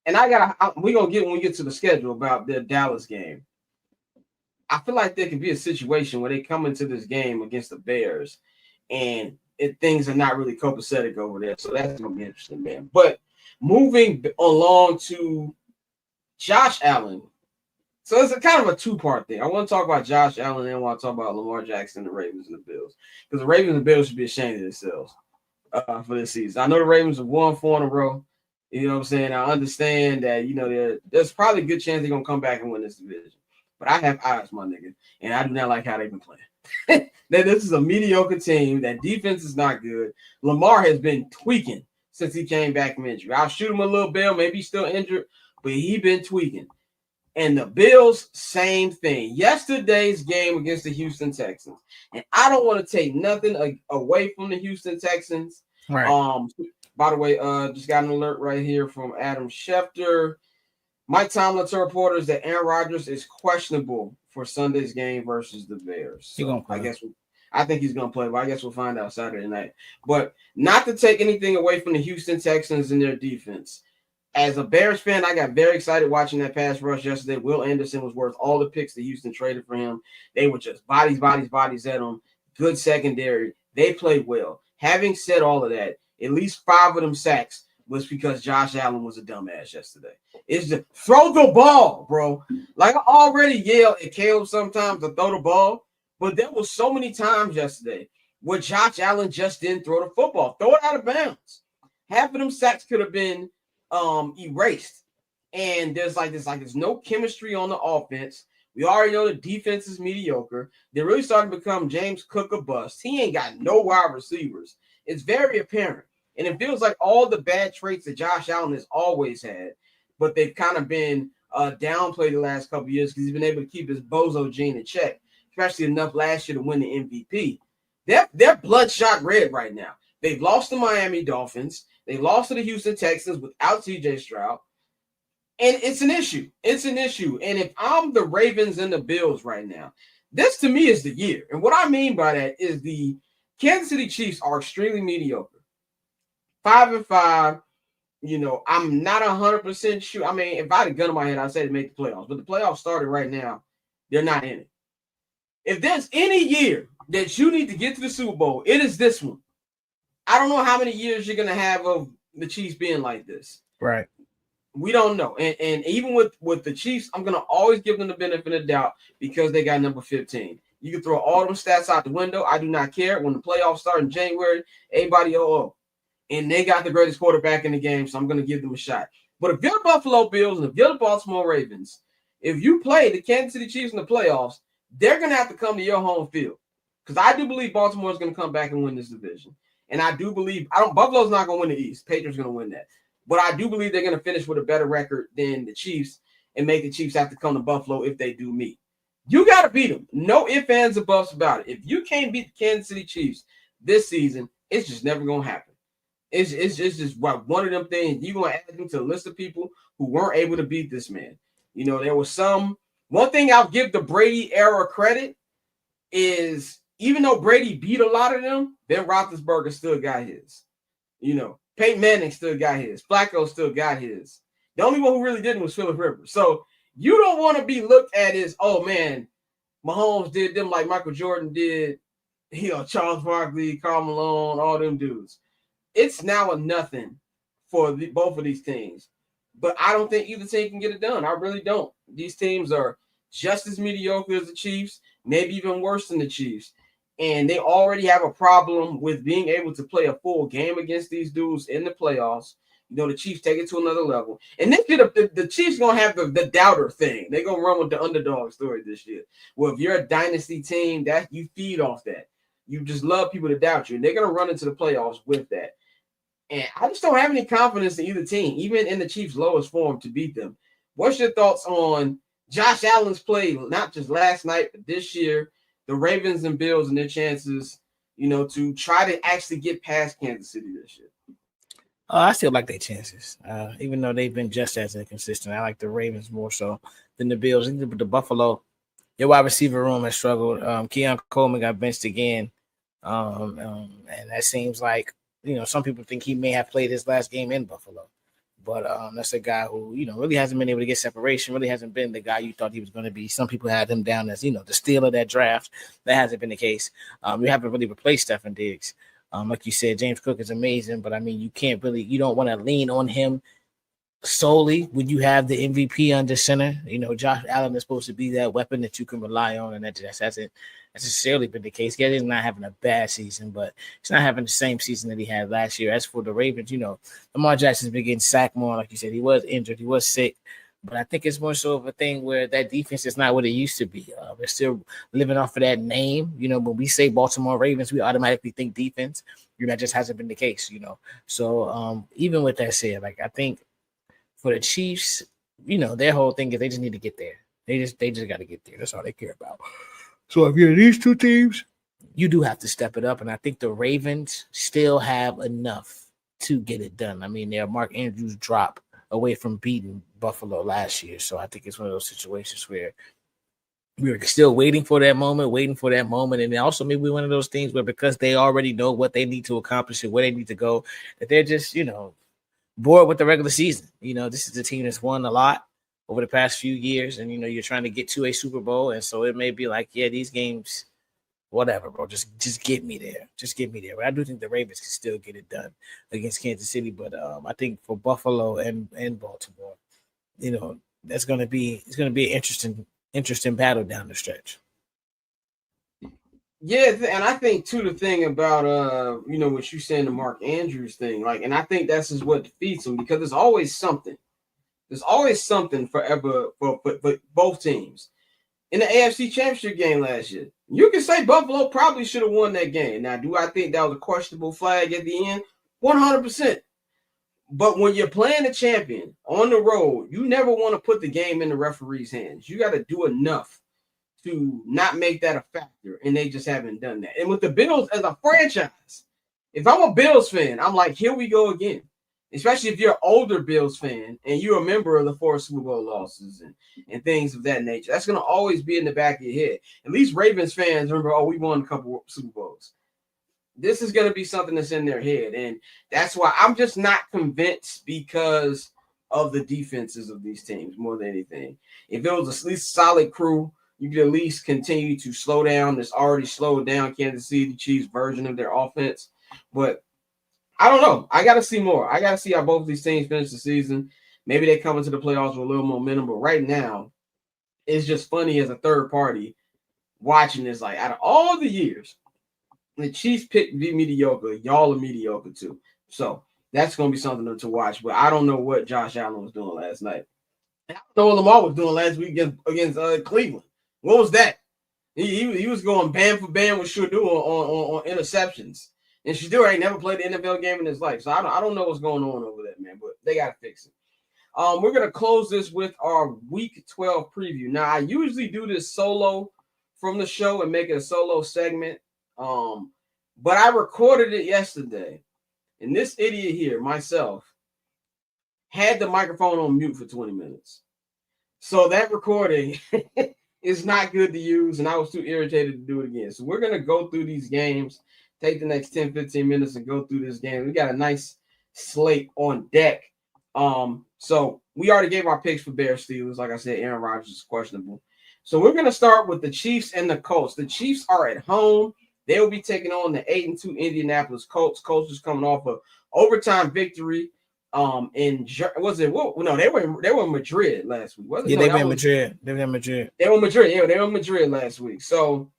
And we're gonna get when we get to the schedule about the Dallas game. I feel like there could be a situation where they come into this game against the Bears, and things are not really copacetic over there. So that's gonna be interesting, man. But moving along to Josh Allen. So it's a kind of a two-part thing. I want to talk about Josh Allen and I want to talk about Lamar Jackson, the Ravens, and the Bills. Because the Ravens and the Bills should be ashamed of themselves for this season. I know the Ravens have won 4 in a row. You know what I'm saying? I understand that, there's probably a good chance they're going to come back and win this division. But I have eyes, my nigga, and I do not like how they've been playing. This is a mediocre team. That defense is not good. Lamar has been tweaking since he came back from injury. I'll shoot him a little bit. Maybe he's still injured, but he's been tweaking. And the Bills, same thing. Yesterday's game against the Houston Texans. And I don't want to take nothing away from the Houston Texans. Right. By the way, just got an alert right here from Adam Schefter. Mike Tomlin to reporters that Aaron Rodgers is questionable for Sunday's game versus the Bears. So I think he's going to play, but I guess we'll find out Saturday night. But not to take anything away from the Houston Texans and their defense. As a Bears fan, I got very excited watching that pass rush yesterday. Will Anderson was worth all the picks that Houston traded for him. They were just bodies at him. Good secondary. They played well. Having said all of that, at least 5 of them sacks was because Josh Allen was a dumbass yesterday. It's just throw the ball, bro. Like I already yell at Caleb sometimes to throw the ball, but there was so many times yesterday where Josh Allen just didn't throw the football. Throw it out of bounds. Half of them sacks could have been erased, and there's no chemistry on the offense. We already know the defense is mediocre. They're really starting to become James Cook a bust. He ain't got no wide receivers. It's very apparent, and it feels like all the bad traits that Josh Allen has always had, but they've kind of been downplayed the last couple of years because he's been able to keep his Bozo gene in check, especially enough last year to win the MVP. They're bloodshot red right now. They've lost to Miami Dolphins. They lost to the Houston Texans without C.J. Stroud. And it's an issue. And if I'm the Ravens and the Bills right now, this to me is the year. And what I mean by that is the Kansas City Chiefs are extremely mediocre. 5-5. I'm not 100% sure. I mean, if I had a gun in my head, I'd say to make the playoffs. But the playoffs started right now. They're not in it. If there's any year that you need to get to the Super Bowl, it is this one. I don't know how many years you're going to have of the Chiefs being like this. Right. We don't know. And even with the Chiefs, I'm going to always give them the benefit of the doubt because they got number 15. You can throw all them stats out the window. I do not care. When the playoffs start in January, everybody and they got the greatest quarterback in the game, so I'm going to give them a shot. But if you're the Buffalo Bills and if you're the Baltimore Ravens, if you play the Kansas City Chiefs in the playoffs, they're going to have to come to your home field because I do believe Baltimore is going to come back and win this division. And I do believe Buffalo's not going to win the East. Patriots going to win that. But I do believe they're going to finish with a better record than the Chiefs and make the Chiefs have to come to Buffalo if they do meet. You got to beat them. No ifs, ands, or buts about it. If you can't beat the Kansas City Chiefs this season, it's just never going to happen. It's just one of them things. You're going to add them to the list of people who weren't able to beat this man. There was one thing I'll give the Brady era credit is even though Brady beat a lot of them, Ben Roethlisberger still got his. Peyton Manning still got his. Flacco still got his. The only one who really didn't was Phillip Rivers. So you don't want to be looked at as, oh, man, Mahomes did them like Michael Jordan did, Charles Barkley, Karl Malone, all them dudes. It's now a nothing for both of these teams. But I don't think either team can get it done. I really don't. These teams are just as mediocre as the Chiefs, maybe even worse than the Chiefs. And they already have a problem with being able to play a full game against these dudes in the playoffs. You know, the Chiefs take it to another level. And this year, the Chiefs going to have the doubter thing. They're going to run with the underdog story this year. Well, if you're a dynasty team, that you feed off that. You just love people to doubt you. And they're going to run into the playoffs with that. And I just don't have any confidence in either team, even in the Chiefs' lowest form, to beat them. What's your thoughts on Josh Allen's play, not just last night, but this year, the Ravens and Bills and their chances, you know, to try to actually get past Kansas City this year? I still like their chances, even though they've been just as inconsistent. I like the Ravens more so than the Bills. The Buffalo, their wide receiver room has struggled. Keon Coleman got benched again, and that seems like, you know, some people think he may have played his last game in Buffalo. But that's a guy who, you know, really hasn't been able to get separation, really hasn't been the guy you thought he was going to be. Some people had him down as, you know, the steal of that draft. That hasn't been the case. You haven't really replaced Stefon Diggs. Like you said, James Cook is amazing, but I mean, you don't want to lean on him solely when you have the MVP under center. You know, Josh Allen is supposed to be that weapon that you can rely on, and that just hasn't necessarily been the case. Yeah, he's not having a bad season, but he's not having the same season that he had last year. As for the Ravens, you know, Lamar Jackson's been getting sacked more. Like you said, he was injured, he was sick. But I think it's more so of a thing where that defense is not what it used to be. We're still living off of that name. You know, when we say Baltimore Ravens, we automatically think defense. You know, that just hasn't been the case, you know. So even with that said, like, I think for the Chiefs, you know, their whole thing is they just need to get there. They just got to get there. That's all they care about. So if you're these two teams, you do have to step it up. And I think the Ravens still have enough to get it done. I mean, their Mark Andrews drop away from beating Buffalo last year. So I think it's one of those situations where we're still waiting for that moment. And then also maybe one of those things where because they already know what they need to accomplish and where they need to go, that they're just, you know, bored with the regular season. You know, this is a team that's won a lot over the past few years. And, you know, you're trying to get to a Super Bowl. And so it may be like, yeah, these games, whatever, bro. Just get me there. Just get me there. But I do think the Ravens can still get it done against Kansas City. But I think for Buffalo and Baltimore, you know, it's gonna be an interesting battle down the stretch. Yeah, and I think too the thing about you know, what you saying, the Mark Andrews thing, like, and I think that's is what defeats them, because there's always something. There's always something forever for both teams. In the AFC Championship game last year, you can say Buffalo probably should have won that game. Now, do I think that was a questionable flag at the end? 100%. But when you're playing a champion on the road, you never want to put the game in the referee's hands. You got to do enough to not make that a factor, and they just haven't done that. And with the Bills as a franchise, if I'm a Bills fan, I'm like, here we go again. Especially if you're an older Bills fan and you're a member of the 4 Super Bowl losses and things of that nature. That's going to always be in the back of your head. At least Ravens fans remember, oh, we won a couple Super Bowls. This is going to be something that's in their head. And that's why I'm just not convinced, because of the defenses of these teams more than anything. If it was at least a solid crew, you could at least continue to slow down this already slowed down Kansas City Chiefs version of their offense. But I don't know. I got to see more. I got to see how both of these teams finish the season. Maybe they come into the playoffs with a little momentum. But right now, it's just funny as a third party watching this. Like, out of all the years, the Chiefs picked to be mediocre. Y'all are mediocre too. So that's going to be something to watch. But I don't know what Josh Allen was doing last night. I don't know what Lamar was doing last week against Cleveland. What was that? He was going band for band with Shador on interceptions. And Shador ain't never played an NFL game in his life. So I don't know what's going on over there, man. But they got to fix it. We're going to close this with our Week 12 preview. Now, I usually do this solo from the show and make it a solo segment. But I recorded it yesterday. And this idiot here, myself, had the microphone on mute for 20 minutes. So that recording is not good to use, and I was too irritated to do it again. So we're going to go through these games, take the next 10, 15 minutes and go through this game. We got a nice slate on deck. So we already gave our picks for Bears Steelers. Like I said, Aaron Rodgers is questionable. So we're going to start with the Chiefs and the Colts. The Chiefs are at home. They will be taking on the 8-2 Indianapolis Colts. Colts is coming off an overtime victory Was it what? No, they were in Madrid last week. Wasn't Yeah, no, they were in Madrid. They were in Madrid. They were in Madrid. Yeah, they were in Madrid last week. So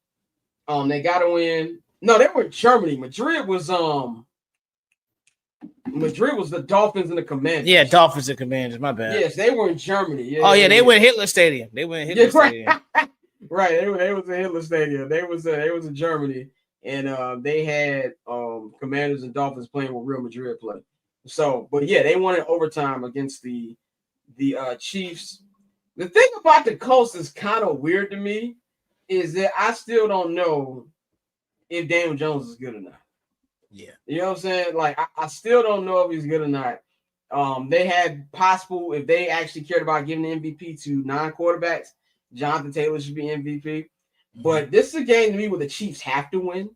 they got to win. No, they were in Germany. Madrid was the Dolphins and the Commanders. Yeah, Dolphins and Commanders. My bad. Yes, they were in Germany. Yeah, oh yeah, they were in Hitler Stadium. They were in Hitler Stadium. Right, they was in Hitler Stadium. They was in Germany, and they had Commanders and Dolphins playing with Real Madrid play. So, but yeah, they won in overtime against the Chiefs. The thing about the Colts is kind of weird to me is that I still don't know if Daniel Jones is good or not. Yeah, you know what I'm saying? Like I still don't know if he's good or not. They had possible if they actually cared about giving the MVP to non-quarterbacks. Jonathan Taylor should be MVP. But this is a game to me where the Chiefs have to win.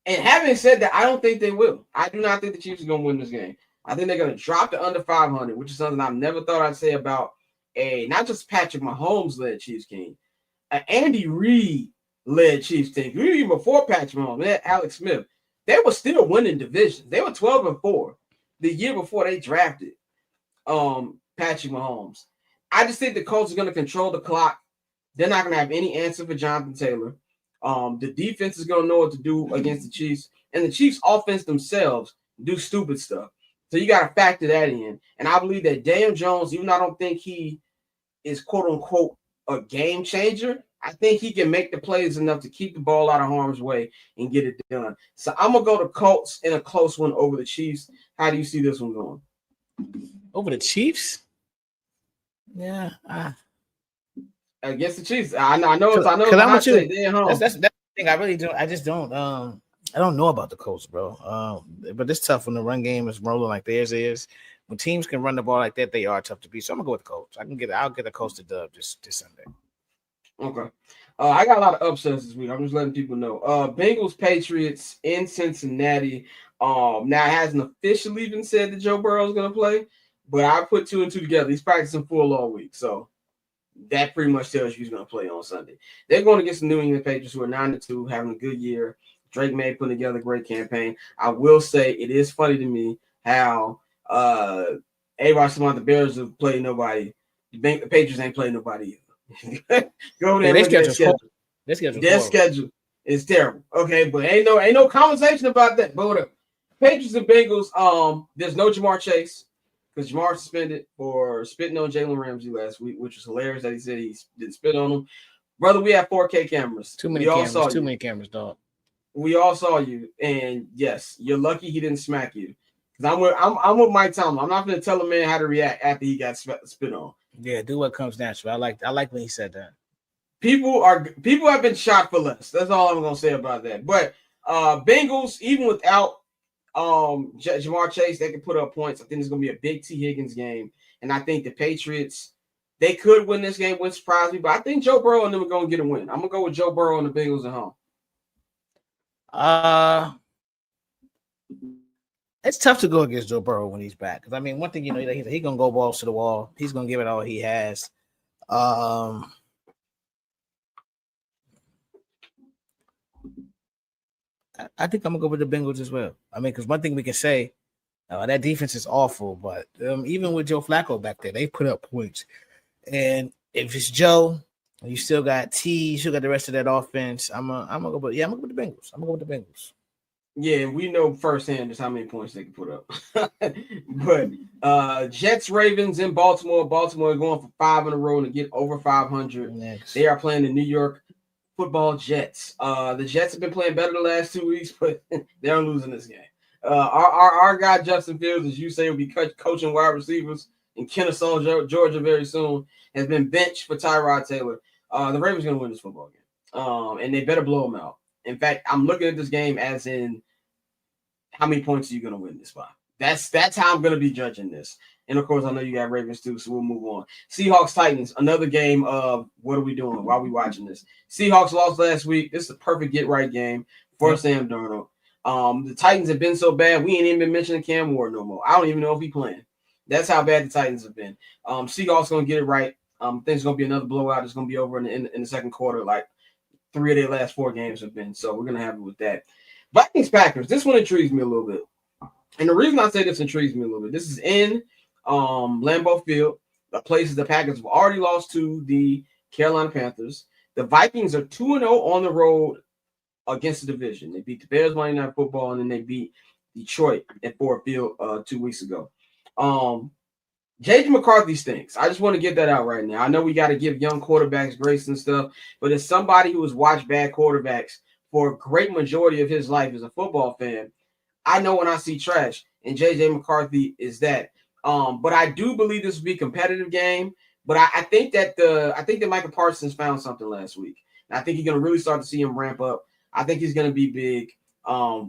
And having said that, I don't think they will. I do not think the Chiefs are going to win this game. I think they're going to drop to under 500, which is something I've never thought I'd say about not just Patrick Mahomes-led Chiefs team, an Andy Reid-led Chiefs team. Even before Patrick Mahomes, they had Alex Smith. They were still winning divisions. They were 12-4 the year before they drafted Patrick Mahomes. I just think the Colts are going to control the clock. They're not going to have any answer for Jonathan Taylor. The defense is going to know what to do against the Chiefs. And the Chiefs' offense themselves do stupid stuff. So you got to factor that in. And I believe that Daniel Jones, even though I don't think he is, quote-unquote, a game changer, I think he can make the plays enough to keep the ball out of harm's way and get it done. So I'm going to go to Colts in a close one over the Chiefs. How do you see this one going? Over the Chiefs? Yeah. Against the Chiefs. I know it's I'm with you. That's the thing. I really don't. I just don't. I don't know about the Colts, bro. But it's tough when the run game is rolling like theirs is. When teams can run the ball like that, they are tough to beat. So I'm gonna go with the Colts. I'll get the Colts to dub this Sunday. Okay. I got a lot of upsets this week. I'm just letting people know. Bengals Patriots in Cincinnati. Now it hasn't officially been said that Joe Burrow is gonna play, but I put 2 and 2 together. He's practicing full all week, so that pretty much tells you he's going to play on Sunday. They're going against the New England Patriots, who are 9-2, having a good year. Drake May putting together a great campaign. I will say it is funny to me how A-Rod the Bears have played nobody. The Patriots ain't played nobody either. Go there. Their schedule is terrible. Okay, but ain't no conversation about that. But Patriots and Bengals. There's no Jamar Chase. Because Jamar suspended for spitting on Jalen Ramsey last week, which was hilarious that he said he didn't spit on him. Brother, we have 4K cameras. Too many cameras, dog. We all saw you, and yes, you're lucky he didn't smack you. Because I'm with Mike Tomlin. I'm not going to tell a man how to react after he got spit on. Yeah, do what comes natural. I like when he said that. People have been shot for less. That's all I'm going to say about that. But Bengals, even without Jamar Chase, they can put up points. I think it's going to be a big T. Higgins game. And I think the Patriots, they could win this game, wouldn't surprise me. But I think Joe Burrow and them are going to get a win. I'm going to go with Joe Burrow and the Bengals at home. It's tough to go against Joe Burrow when he's back. Because, I mean, one thing, he's going to go balls to the wall. He's going to give it all he has. I think I'm going to go with the Bengals as well. I mean, because one thing we can say, that defense is awful. But even with Joe Flacco back there, they put up points. And if it's Joe, you still got T, you still got the rest of that offense. I'm gonna go with the Bengals. I'm gonna go with the Bengals. Yeah, we know firsthand just how many points they can put up. But Jets, Ravens in Baltimore. Baltimore going for 5 in a row to get over 500. Next. They are playing the New York Football Jets. The Jets have been playing better the last 2 weeks, but they're losing this game. Our guy Justin Fields, as you say, will be coaching wide receivers in Kennesaw, Georgia, very soon. Has been benched for Tyrod Taylor. The Ravens are going to win this football game, and they better blow them out. In fact, I'm looking at this game as in how many points are you going to win this by? That's how I'm going to be judging this. And, of course, I know you got Ravens too, so we'll move on. Seahawks-Titans, another game of what are we doing? Why are we watching this? Seahawks lost last week. This is a perfect get-right game for Sam Darnold. The Titans have been so bad, we ain't even been mentioning Cam Ward no more. I don't even know if he's playing. That's how bad the Titans have been. Seahawks going to get it right. I think it's going to be another blowout. It's going to be over in the second quarter, like 3 of their last 4 games have been. So we're going to have it with that. Vikings-Packers. This one intrigues me a little bit. And the reason I say this intrigues me a little bit, this is in Lambeau Field, the places the Packers have already lost to the Carolina Panthers. The Vikings are 2-0 on the road against the division. They beat the Bears Monday Night Football, and then they beat Detroit at Ford Field 2 weeks ago. J.J. McCarthy stinks. I just want to get that out right now. I know we got to give young quarterbacks grace and stuff, but as somebody who has watched bad quarterbacks for a great majority of his life as a football fan, I know when I see trash, and J.J. McCarthy is that. But I do believe this will be a competitive game. But I think that Michael Parsons found something last week. And I think you're going to really start to see him ramp up. I think he's going to be big. I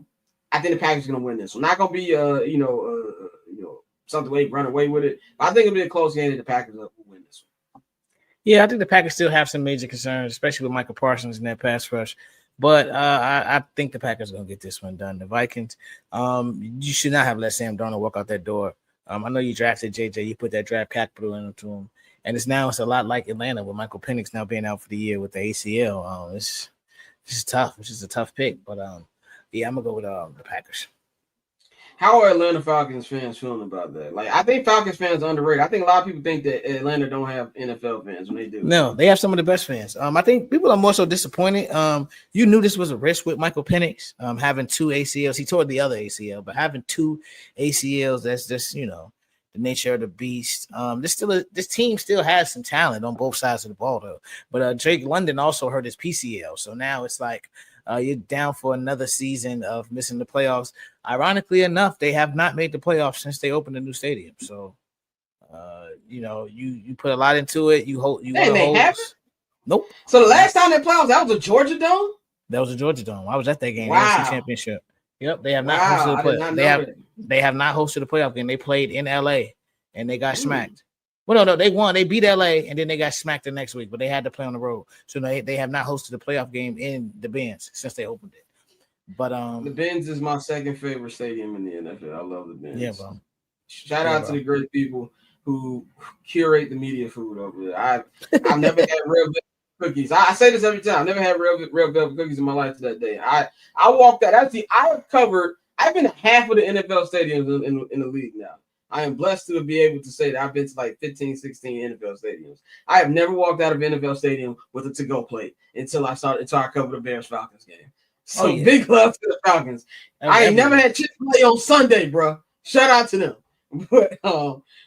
think the Packers are going to win this. So not going to be something way run away with it. But I think it'll be a close game that the Packers will win this one. Yeah, I think the Packers still have some major concerns, especially with Michael Parsons in that pass rush. But I think the Packers are going to get this one done. The Vikings, you should not have let Sam Darnold walk out that door. I know you drafted JJ. You put that draft capital into him. And it's a lot like Atlanta with Michael Penix now being out for the year with the ACL. It's tough. It's just a tough pick. But, yeah, I'm going to go with the Packers. How are Atlanta Falcons fans feeling about that? Like, I think Falcons fans are underrated. I think a lot of people think that Atlanta don't have NFL fans when they do. No, they have some of the best fans. I think people are more so disappointed. You knew this was a risk with Michael Penix, having 2 ACLs. He tore the other ACL, but having 2 ACLs, that's just, the nature of the beast. This team still has some talent on both sides of the ball, though. But Drake London also hurt his PCL. So now it's like, you're down for another season of missing the playoffs. Ironically enough, they have not made the playoffs since they opened the new stadium. So, you put a lot into it. They haven't? Nope. So the last time they playoffs, that was a Georgia Dome? That was a Georgia Dome. I was at that game. Wow. The NFC Championship. Yep. They have not hosted the playoff. They have not hosted the playoff game. They played in LA and they got smacked. Well, no, they won. They beat LA, and then they got smacked the next week, but they had to play on the road. So they have not hosted a playoff game in the Benz since they opened it. But the Benz is my second favorite stadium in the NFL. I love the Benz. Yeah, bro. Shout out to the great people who curate the media food over there. I've never had real cookies. I say this every time. I've never had real velvet cookies in my life to that day. I walked out. I've been to half of the NFL stadiums in the league now. I am blessed to be able to say that I've been to like 15, 16 NFL stadiums. I have never walked out of an NFL stadium with a to-go plate until I covered the Bears-Falcons game. So big love to the Falcons. I ain't never had Chick-fil-A on Sunday, bro. Shout out to them. But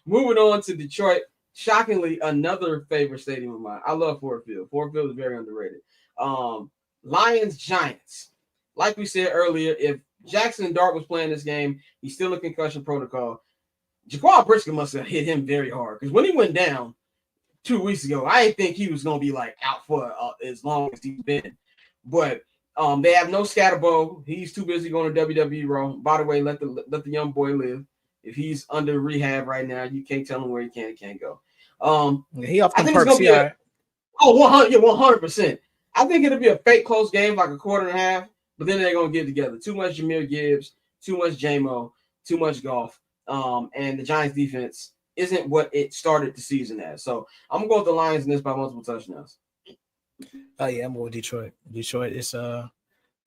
moving on to Detroit, shockingly, another favorite stadium of mine. I love Ford Field. Ford Field is very underrated. Lions-Giants. Like we said earlier, if Jackson Dart was playing this game, he's still in concussion protocol. Jaquan Brisker must have hit him very hard because when he went down 2 weeks ago, I didn't think he was going to be like out for as long as he's been. But they have no Scatterbo. He's too busy going to WWE Raw. By the way, let the young boy live. If he's under rehab right now, you can't tell him where he can and can't go. He off the perks, 100%. I think it'll be a fake close game, like a quarter and a half. But then they're going to get together. Too much Jahmyr Gibbs, too much J-Mo, too much golf. And the Giants defense isn't what it started the season as. So I'm gonna go with the Lions in this by multiple touchdowns. Oh yeah, I'm going with Detroit. Detroit is like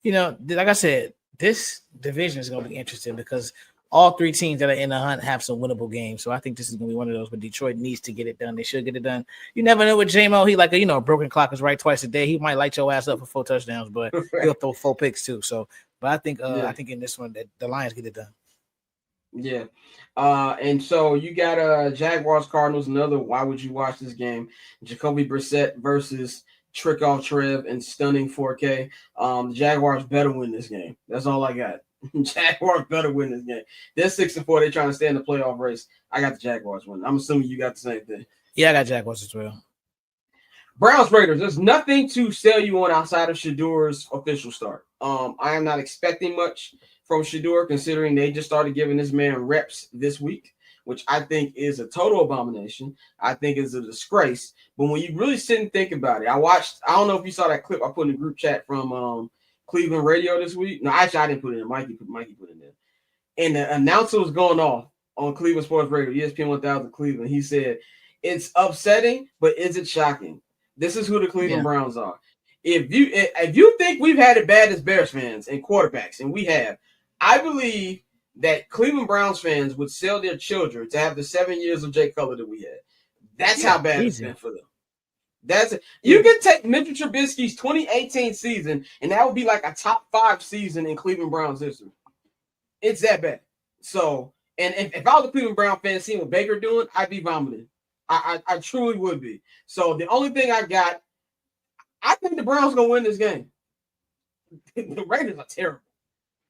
I said, this division is gonna be interesting because all 3 teams that are in the hunt have some winnable games. So I think this is gonna be one of those, but Detroit needs to get it done. They should get it done. You never know with J-Mo. He like a broken clock is right twice a day. He might light your ass up for 4 touchdowns, but he'll throw 4 picks too. So, but I think in this one that the Lions get it done. Yeah. And so you got Jaguars Cardinals, another why would you watch this game? Jacoby Brissett versus Trick Off Trev and stunning 4K. The Jaguars better win this game. That's all I got. Jaguars better win this game. They're 6-4. They're trying to stay in the playoff race. I got the Jaguars winning. I'm assuming you got the same thing. Yeah, I got Jaguars as well. Browns Raiders. There's nothing to sell you on outside of Shadur's official start. I am not expecting much from Shadur, considering they just started giving this man reps this week, which I think is a total abomination. I think is a disgrace. But when you really sit and think about it, I don't know if you saw that clip I put in the group chat from Cleveland radio this week. No, actually, I didn't put it in. Mikey put it in. And the announcer was going off on Cleveland Sports Radio, ESPN 1000 Cleveland. He said, it's upsetting, but is it shocking? This is who the Cleveland Browns are. If you think we've had it bad as Bears fans and quarterbacks, and we have, I believe that Cleveland Browns fans would sell their children to have the 7 years of Jay Cutler that we had. That's how bad it's been for them. That's it. You can take Mitchell Trubisky's 2018 season, and that would be like a top 5 season in Cleveland Browns history. It's that bad. So, and if I was a Cleveland Brown fan seeing what Baker doing, I'd be vomiting. I truly would be. So the only thing I got, I think the Browns gonna win this game. The Raiders are terrible.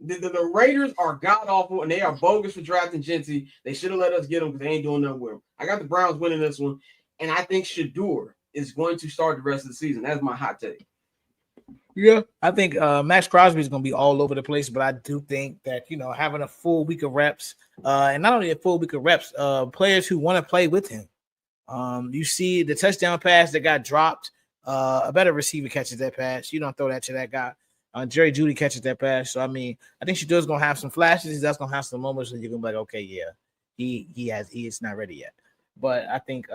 The Raiders are god awful, and they are bogus for drafting Gentry. They should have let us get them because they ain't doing nothing with them. I got the Browns winning this one, and I think Shador is going to start the rest of the season. That's my hot take. Yeah, I think Max Crosby is going to be all over the place, but I do think that, having a full week of reps, and not only a full week of reps, players who want to play with him. You see the touchdown pass that got dropped. A better receiver catches that pass. You don't throw that to that guy. Jerry Jeudy catches that pass. So, I think Shador's going to have some flashes. That's going to have some moments where you're going to be like, okay, yeah, he is not ready yet. But I think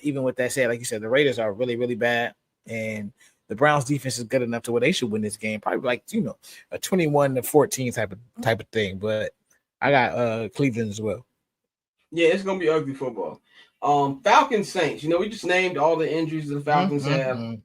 even with that said, like you said, the Raiders are really, really bad. And the Browns defense is good enough to where they should win this game. Probably like, a 21-14 type of thing. But I got Cleveland as well. Yeah, it's going to be ugly football. Falcons Saints. We just named all the injuries that the Falcons have.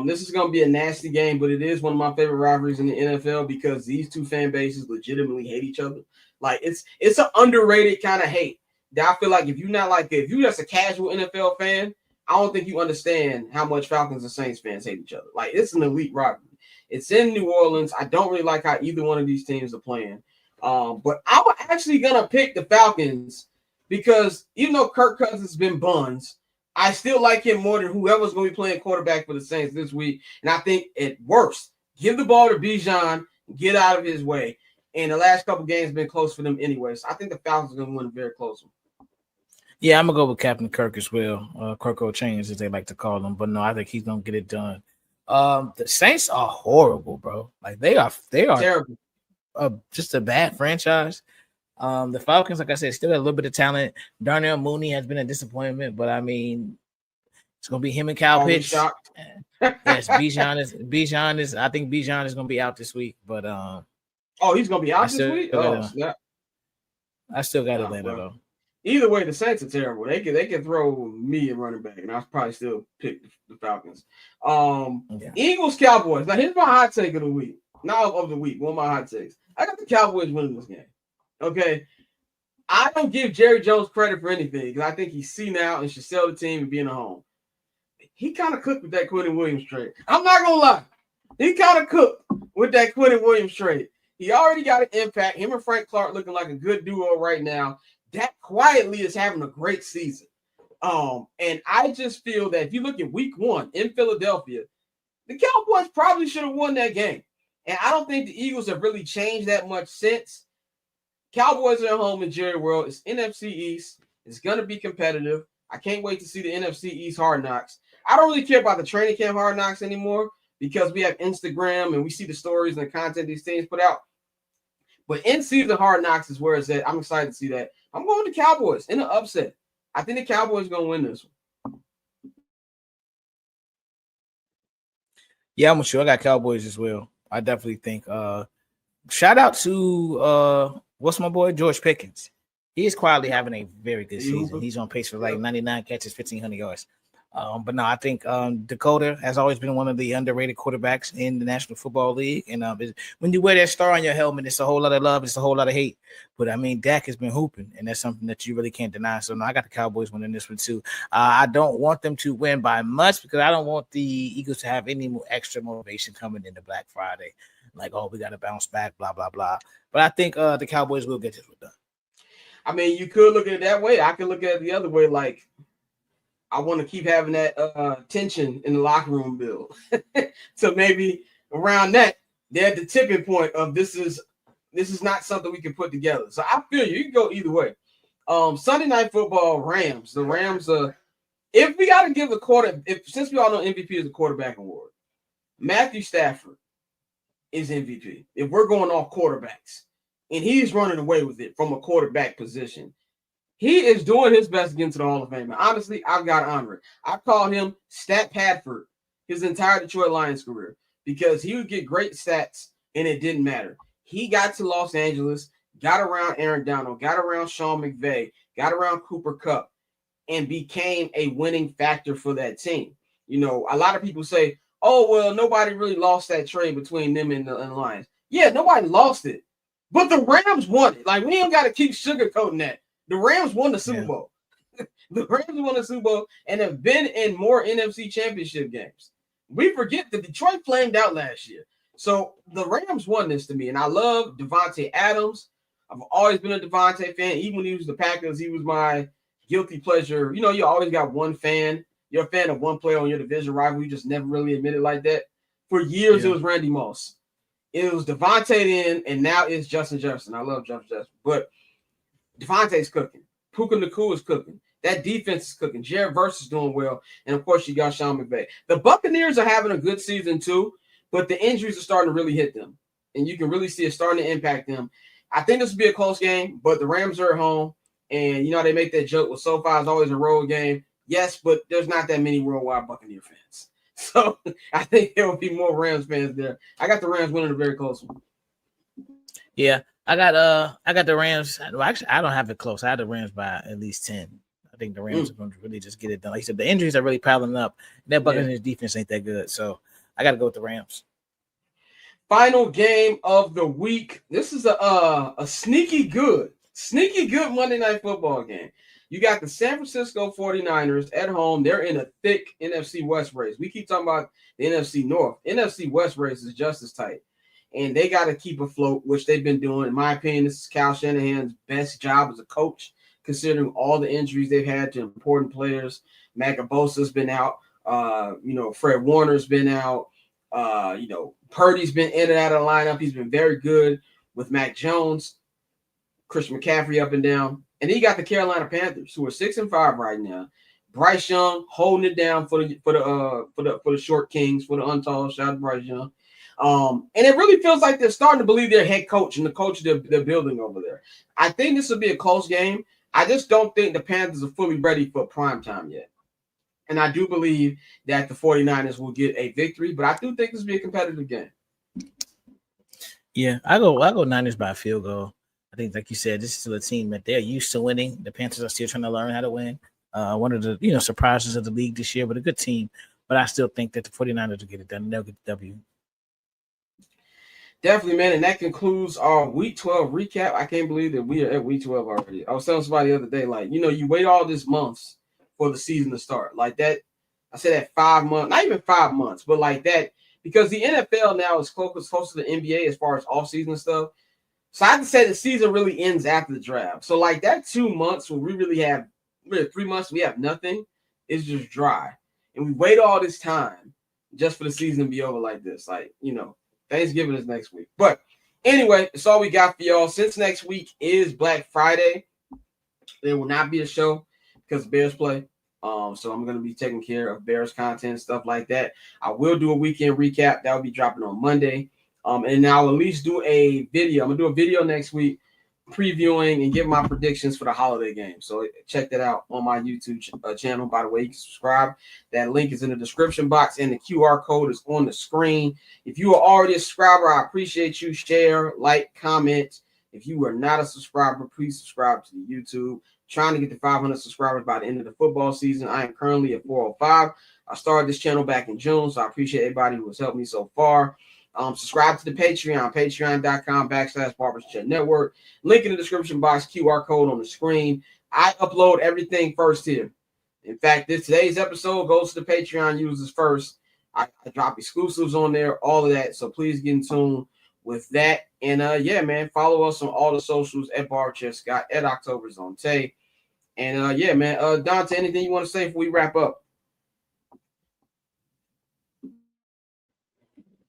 This is going to be a nasty game, but it is one of my favorite rivalries in the NFL because these two fan bases legitimately hate each other. Like it's an underrated kind of hate. That I feel like if you're just a casual NFL fan, I don't think you understand how much Falcons and Saints fans hate each other. Like it's an elite rivalry. It's in New Orleans. I don't really like how either one of these teams are playing. But I'm actually gonna pick the Falcons because even though Kirk Cousins has been buns, I still like him more than whoever's going to be playing quarterback for the Saints this week. And I think at worst, give the ball to Bijan, get out of his way. And the last couple games have been close for them anyway. So I think the Falcons are going to win a very close one. Yeah, I'm going to go with Captain Kirk as well. Kirk O'Chains, as they like to call him. But no, I think he's going to get it done. The Saints are horrible, bro. Like they are terrible. Just a bad franchise. The Falcons, like I said, still got a little bit of talent. Darnell Mooney has been a disappointment, but it's gonna be him and Kyle Pitts. Yes, Bijan is. I think Bijan is gonna be out this week, but he's gonna be out this week. I still got Atlanta though. Either way, the Saints are terrible. They can throw me a running back, and I'll probably still pick the Falcons. Eagles Cowboys. Now here's my hot take of the week. Not of the week. One of my hot takes. I got the Cowboys winning this game. Okay, I don't give Jerry Jones credit for anything because I think he's senile and should sell the team and be in a home. He kind of cooked with that Quentin Williams trade. I'm not gonna lie, he kind of cooked with that Quentin Williams trade. He already got an impact. Him and Frank Clark looking like a good duo right now. Dak quietly is having a great season. And I just feel that if you look at week 1 in Philadelphia, the Cowboys probably should have won that game. And I don't think the Eagles have really changed that much since. Cowboys are at home in Jerry World. It's NFC East. It's going to be competitive. I can't wait to see the NFC East Hard Knocks. I don't really care about the training camp Hard Knocks anymore because we have Instagram and we see the stories and the content these teams put out. But in-season Hard Knocks is where it's at. I'm excited to see that. I'm going with the Cowboys in an upset. I think the Cowboys are going to win this one. Yeah, I'm sure I got Cowboys as well. I definitely think shout out to what's my boy George Pickens. He is quietly having a very good season. He's on pace for like 99 catches, 1,500 yards. But no, I think Dakota has always been one of the underrated quarterbacks in the National Football League. And when you wear that star on your helmet, it's a whole lot of love. It's a whole lot of hate. But, Dak has been hooping, and that's something that you really can't deny. So, no, I got the Cowboys winning this one, too. I don't want them to win by much because I don't want the Eagles to have any more extra motivation coming into Black Friday. Like, we got to bounce back, blah, blah, blah. But I think the Cowboys will get this one done. You could look at it that way. I could look at it the other way, like, I want to keep having that tension in the locker room build. So maybe around that, they're at the tipping point of this is not something we can put together. So I feel you can go either way. Sunday Night Football, Rams. The Rams if we got to give since we all know MVP is a quarterback award, Matthew Stafford is MVP. If we're going off quarterbacks, and he's running away with it from a quarterback position. He is doing his best to get into the Hall of Fame. And honestly, I've got to honor it. I call him Stat Padford his entire Detroit Lions career because he would get great stats and it didn't matter. He got to Los Angeles, got around Aaron Donald, got around Sean McVay, got around Cooper Kupp, and became a winning factor for that team. You know, a lot of people say, oh, well, nobody really lost that trade between them and the Lions. Yeah, nobody lost it. But the Rams won it. Like, we don't got to keep sugarcoating that. The Rams won the Super Bowl. The Rams won the Super Bowl and have been in more NFC championship games. We forget that Detroit flamed out last year. So the Rams won this to me. And I love Devontae Adams. I've always been a Devontae fan. Even when he was the Packers, he was my guilty pleasure. You know, you always got one fan. You're a fan of one player on your division rival. You just never really admit it like that. For years, It was Randy Moss. It was Devontae then, and now it's Justin Jefferson. I love Justin Jefferson. But Devontae's cooking. Puka Nacua is cooking. That defense is cooking. Jared Verse is doing well. And, of course, you got Sean McVay. The Buccaneers are having a good season, too, but the injuries are starting to really hit them. And you can really see it starting to impact them. I think this will be a close game, but the Rams are at home. And, you know, they make that joke with SoFi is always a road game. Yes, but there's not that many worldwide Buccaneer fans. So I think there will be more Rams fans there. I got the Rams winning a very close one. Yeah, I got the Rams. Well, actually, I don't have it close. I had the Rams by at least 10. I think the Rams are going to really just get it done. Like you said, the injuries are really piling up. That Buccaneers defense ain't that good. So I got to go with the Rams. Final game of the week. This is a sneaky good Monday Night Football game. You got the San Francisco 49ers at home. They're in a thick NFC West race. We keep talking about the NFC North. NFC West race is just as tight. And they got to keep afloat, which they've been doing. In my opinion, this is Kyle Shanahan's best job as a coach, considering all the injuries they've had to important players. Bozo's been out. Fred Warner's been out. Purdy's been in and out of the lineup. He's been very good with Mac Jones, Christian McCaffrey up and down. And then you got the Carolina Panthers, who are 6-5 right now. Bryce Young holding it down for the short kings, for the untall. Shout out to Bryce Young. And it really feels like they're starting to believe their head coach and the coach they're building over there. I think this will be a close game. I just don't think the Panthers are fully ready for prime time yet. And I do believe that the 49ers will get a victory, but I do think this will be a competitive game. Yeah, I go Niners by a field goal. I think, like you said, this is still a team that they're used to winning. The Panthers are still trying to learn how to win. One of the surprises of the league this year, but a good team. But I still think that the 49ers will get it done. They'll get the W. Definitely, man. And that concludes our Week 12 recap. I can't believe that we are at Week 12 already. I was telling somebody the other day, you wait all this months for the season to start. Like that, I said that 5 months, not even 5 months, but like that, because the NFL now is close to the NBA as far as off-season stuff. So I have to say the season really ends after the draft. So like that 2 months where we really 3 months, we have nothing, is just dry. And we wait all this time just for the season to be over like this. Thanksgiving is next week. But anyway, that's all we got for y'all. Since next week is Black Friday, there will not be a show because Bears play. So I'm going to be taking care of Bears content, stuff like that. I will do a weekend recap. That will be dropping on Monday. And I'll at least do a video. I'm going to do a video next week previewing and give my predictions for the holiday game. So check that out on my YouTube channel. By the way, you can subscribe. That link is in the description box and the QR code is on the screen. If you are already a subscriber, I appreciate you. Share, like, comment. If you are not a subscriber, please subscribe to the YouTube. Trying to get to 500 subscribers by the end of the football season. I am currently at 405. I started this channel back in June, so I appreciate everybody who has helped me so far. Subscribe to the Patreon, patreon.com/Barbers Chat Network. Link in the description box, QR code on the screen. I upload everything first here. In fact, today's episode goes to the Patreon users first. I drop exclusives on there, all of that. So please get in tune with that. And man, follow us on all the socials at Barber Scott, at October's on Tay. And Dante, anything you want to say before we wrap up?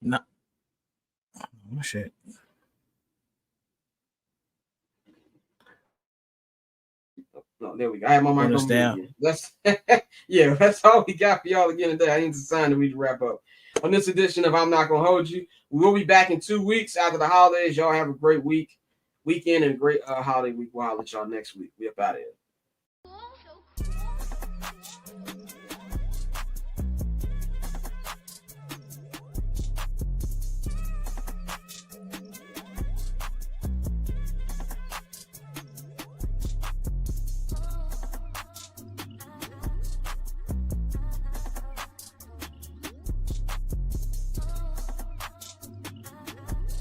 No. Oh, shit. No, there we go. I have my mic on down. That's that's all we got for y'all again today. I need to sign that we can wrap up on this edition of I'm Not Gonna Hold You. We will be back in 2 weeks after the holidays. Y'all have a great weekend and great holiday week. We'll holler at y'all next week. We up out of here.